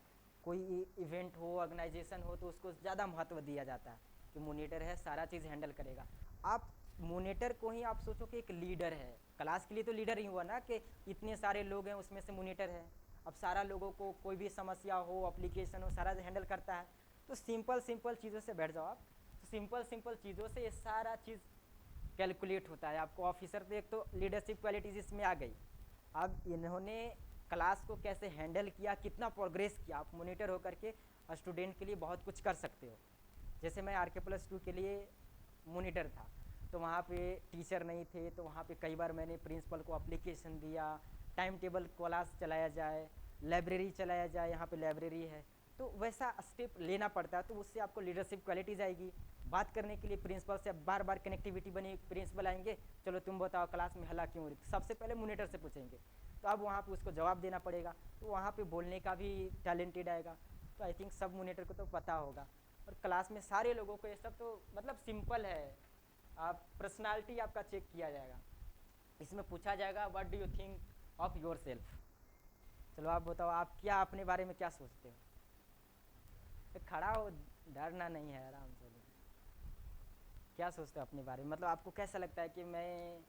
कोई इवेंट हो, ऑर्गेनाइजेशन हो, तो उसको ज़्यादा महत्व दिया जाता है कि मोनीटर है, सारा चीज़ हैंडल करेगा। आप मोनीटर को ही आप सोचो कि एक लीडर है, क्लास के लिए तो लीडर ही हुआ ना, कि इतने सारे लोग हैं उसमें से मोनीटर है। अब सारा लोगों को कोई भी समस्या हो, एप्लीकेशन हो, सारा हैंडल करता है। तो सिंपल सिंपल चीज़ों से बैठ जाओ आप, तो सिंपल सिंपल चीज़ों से ये सारा चीज़ कैलकुलेट होता है आपको। ऑफिसर तो एक तो लीडरशिप क्वालिटीज इसमें आ गई। अब इन्होंने क्लास को कैसे हैंडल किया, कितना प्रोग्रेस किया, आप मोनीटर होकर के स्टूडेंट के लिए बहुत कुछ कर सकते हो। जैसे मैं RK+2 के लिए मोनीटर था, तो वहाँ पे टीचर नहीं थे, तो वहाँ पे कई बार मैंने प्रिंसिपल को एप्लीकेशन दिया, टाइम टेबल क्लास चलाया जाए, लाइब्रेरी चलाया जाए, यहाँ पे लाइब्रेरी है। तो वैसा स्टेप लेना पड़ता है, तो उससे आपको लीडरशिप क्वालिटीज आएगी। बात करने के लिए प्रिंसिपल से बार बार कनेक्टिविटी बनी, प्रिंसिपल आएंगे, चलो तुम बताओ क्लास में हल्ला क्यों हो रही, सबसे पहले मॉनिटर से पूछेंगे, तो अब वहाँ पे उसको जवाब देना पड़ेगा, तो वहाँ पे बोलने का भी टैलेंटेड आएगा। तो आई थिंक सब मॉनिटर को तो पता होगा, और क्लास में सारे लोगों को ये सब तो मतलब सिंपल है। आप पर्सनालिटी आपका चेक किया जाएगा, इसमें पूछा जाएगा what do you think of your self. चलो आप बताओ, आप क्या अपने बारे में क्या सोचते हो। तो खड़ा हो, डरना नहीं है, आराम से बोलो। क्या सोचते हो अपने बारे में, मतलब आपको कैसा लगता है कि मैं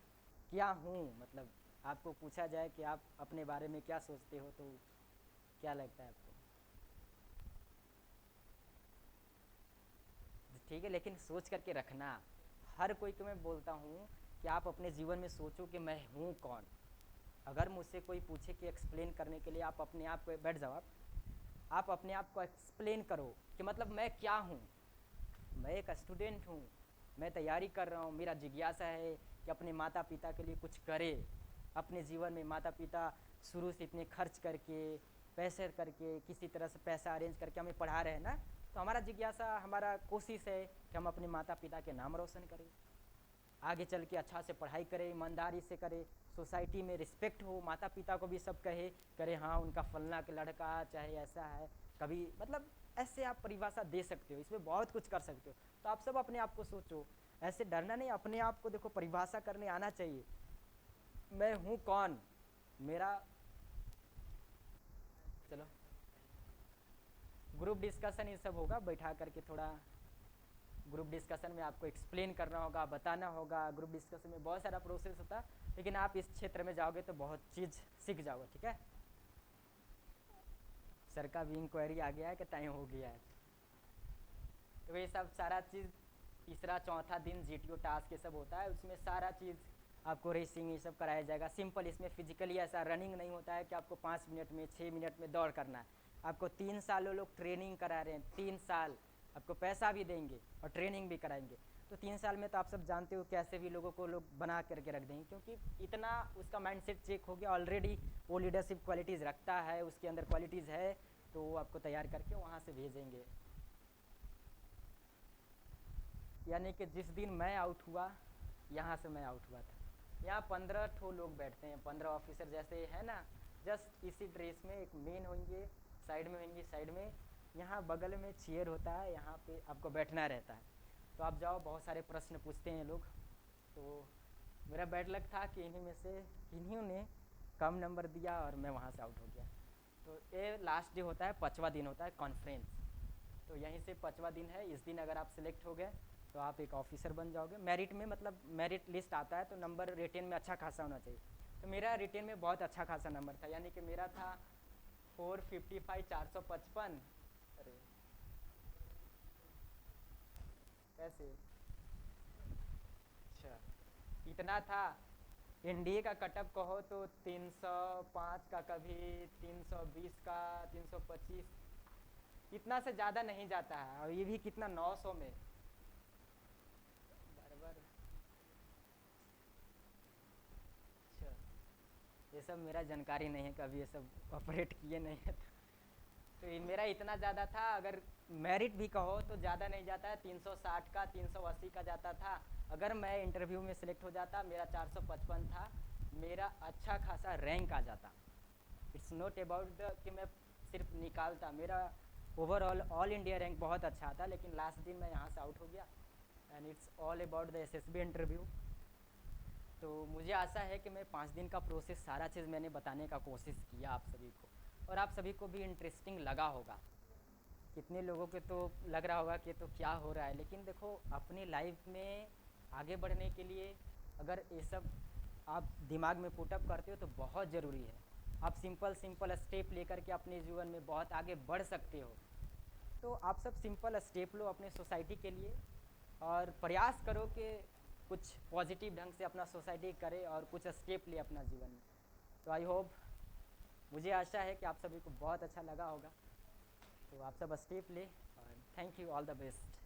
क्या हूँ, मतलब आपको पूछा जाए कि आप अपने बारे में क्या सोचते हो, तो क्या लगता है आपको। ठीक है, लेकिन सोच करके रखना। हर कोई को मैं बोलता हूँ कि आप अपने जीवन में सोचो कि मैं हूँ कौन। अगर मुझसे कोई पूछे कि एक्सप्लेन करने के लिए, आप अपने आप को बैठ जाओ, आप अपने आप को एक्सप्लेन करो कि मतलब मैं क्या हूँ। मैं एक स्टूडेंट हूँ, मैं तैयारी कर रहा हूँ, मेरा जिज्ञासा है कि अपने माता पिता के लिए कुछ करे। अपने जीवन में माता पिता शुरू से इतने खर्च करके, पैसे करके, किसी तरह से पैसा अरेंज करके हमें पढ़ा रहे हैं ना, तो हमारा जिज्ञासा, हमारा कोशिश है कि हम अपने माता पिता के नाम रोशन करें, आगे चल के अच्छा से पढ़ाई करें, ईमानदारी से करें, सोसाइटी में रिस्पेक्ट हो, माता पिता को भी सब कहे करे हाँ उनका फलना के लड़का चाहे ऐसा है, कभी मतलब ऐसे आप परिभाषा दे सकते हो, इसमें बहुत कुछ कर सकते हो। तो आप सब अपने आप को सोचो, ऐसे डरना नहीं, अपने आप को देखो परिभाषा करने आना चाहिए। मैं हूँ कौन, मेरा, चलो ग्रुप डिस्कशन ये सब होगा, बैठा करके थोड़ा ग्रुप डिस्कशन में आपको एक्सप्लेन करना होगा, बताना होगा। ग्रुप डिस्कशन में बहुत सारा प्रोसेस होता है, लेकिन आप इस क्षेत्र में जाओगे तो बहुत चीज़ सीख जाओगे। ठीक है, सर का भी इंक्वायरी आ गया है कि टाइम हो गया है, तो ये सब सारा चीज़ तीसरा चौथा दिन जीटीओ टास्क ये सब होता है, उसमें सारा चीज़ आपको रेसिंग ये सब कराया जाएगा। सिंपल, इसमें फिजिकली ऐसा रनिंग नहीं होता है कि आपको 5 मिनट में 6 मिनट में दौड़ करना है। आपको 3 साल वो लोग ट्रेनिंग करा रहे हैं, 3 साल आपको पैसा भी देंगे और ट्रेनिंग भी कराएंगे। तो 3 साल में तो आप सब जानते हो कैसे भी लोगों को लोग बना करके रख देंगे, क्योंकि इतना उसका माइंडसेट चेक हो गया ऑलरेडी, वो लीडरशिप क्वालिटीज़ रखता है, उसके अंदर क्वालिटीज़ है, तो वो आपको तैयार करके वहाँ से भेजेंगे। यानी कि जिस दिन मैं आउट हुआ, यहाँ से मैं आउट हुआ था, यहाँ 15 ठो लोग बैठते हैं, 15 ऑफिसर जैसे है ना, जस्ट इसी ड्रेस में, एक मेन होंगे, साइड में होंगे, साइड में यहाँ बगल में चेयर होता है, यहाँ पे आपको बैठना रहता है। तो आप जाओ, बहुत सारे प्रश्न पूछते हैं लोग। तो मेरा बैड लक था कि इन्हीं में से इन्हीं ने कम नंबर दिया और मैं वहाँ से आउट हो गया। तो ये लास्ट डे होता है, 5वां दिन होता है कॉन्फ्रेंस, तो यहीं से 5वां दिन है। इस दिन अगर आप सिलेक्ट हो गए तो आप एक ऑफिसर बन जाओगे। मेरिट में, मतलब मेरिट लिस्ट आता है तो नंबर रिटेन में अच्छा खासा होना चाहिए। तो मेरा रिटेन में बहुत अच्छा खासा नंबर था, यानी कि मेरा था 455, 455। अरे कैसे, अच्छा इतना था। एनडीए का कटअप कहो तो 305 का, कभी 320 का, 325, इतना से ज़्यादा नहीं जाता है, और ये भी कितना 900 में बराबर। अच्छा, ये सब मेरा जानकारी नहीं है, कभी ये सब ऑपरेट किए नहीं है। तो ये मेरा इतना ज़्यादा था, अगर मेरिट भी कहो तो ज़्यादा नहीं जाता है, 360 का, 380 का जाता था। अगर मैं इंटरव्यू में सिलेक्ट हो जाता, मेरा 455 था, मेरा अच्छा खासा रैंक आ जाता। इट्स नॉट अबाउट द कि मैं सिर्फ निकालता, मेरा ओवरऑल ऑल इंडिया रैंक बहुत अच्छा था, लेकिन लास्ट दिन मैं यहाँ से आउट हो गया। And it's all about the SSB interview. तो मुझे आशा है कि मैं 5 दिन का प्रोसेस सारा चीज़ मैंने बताने का कोशिश किया आप सभी को, और आप सभी को भी इंटरेस्टिंग लगा होगा। कितने लोगों के तो लग रहा होगा कि तो क्या हो रहा है, लेकिन देखो अपनी लाइफ में आगे बढ़ने के लिए अगर ये सब आप दिमाग में पुटअप करते हो तो बहुत ज़रूरी है। आप सिंपल सिंपल स्टेप लेकर के अपने जीवन में बहुत आगे बढ़ सकते हो। तो आप सब सिंपल स्टेप लो अपने सोसाइटी के लिए, और प्रयास करो कि कुछ पॉजिटिव ढंग से अपना सोसाइटी करे और कुछ स्टेप ले अपना जीवन में। तो आई होप, मुझे आशा है कि आप सभी को बहुत अच्छा लगा होगा। तो आप सब स्टेप ले, और thank you, all the best.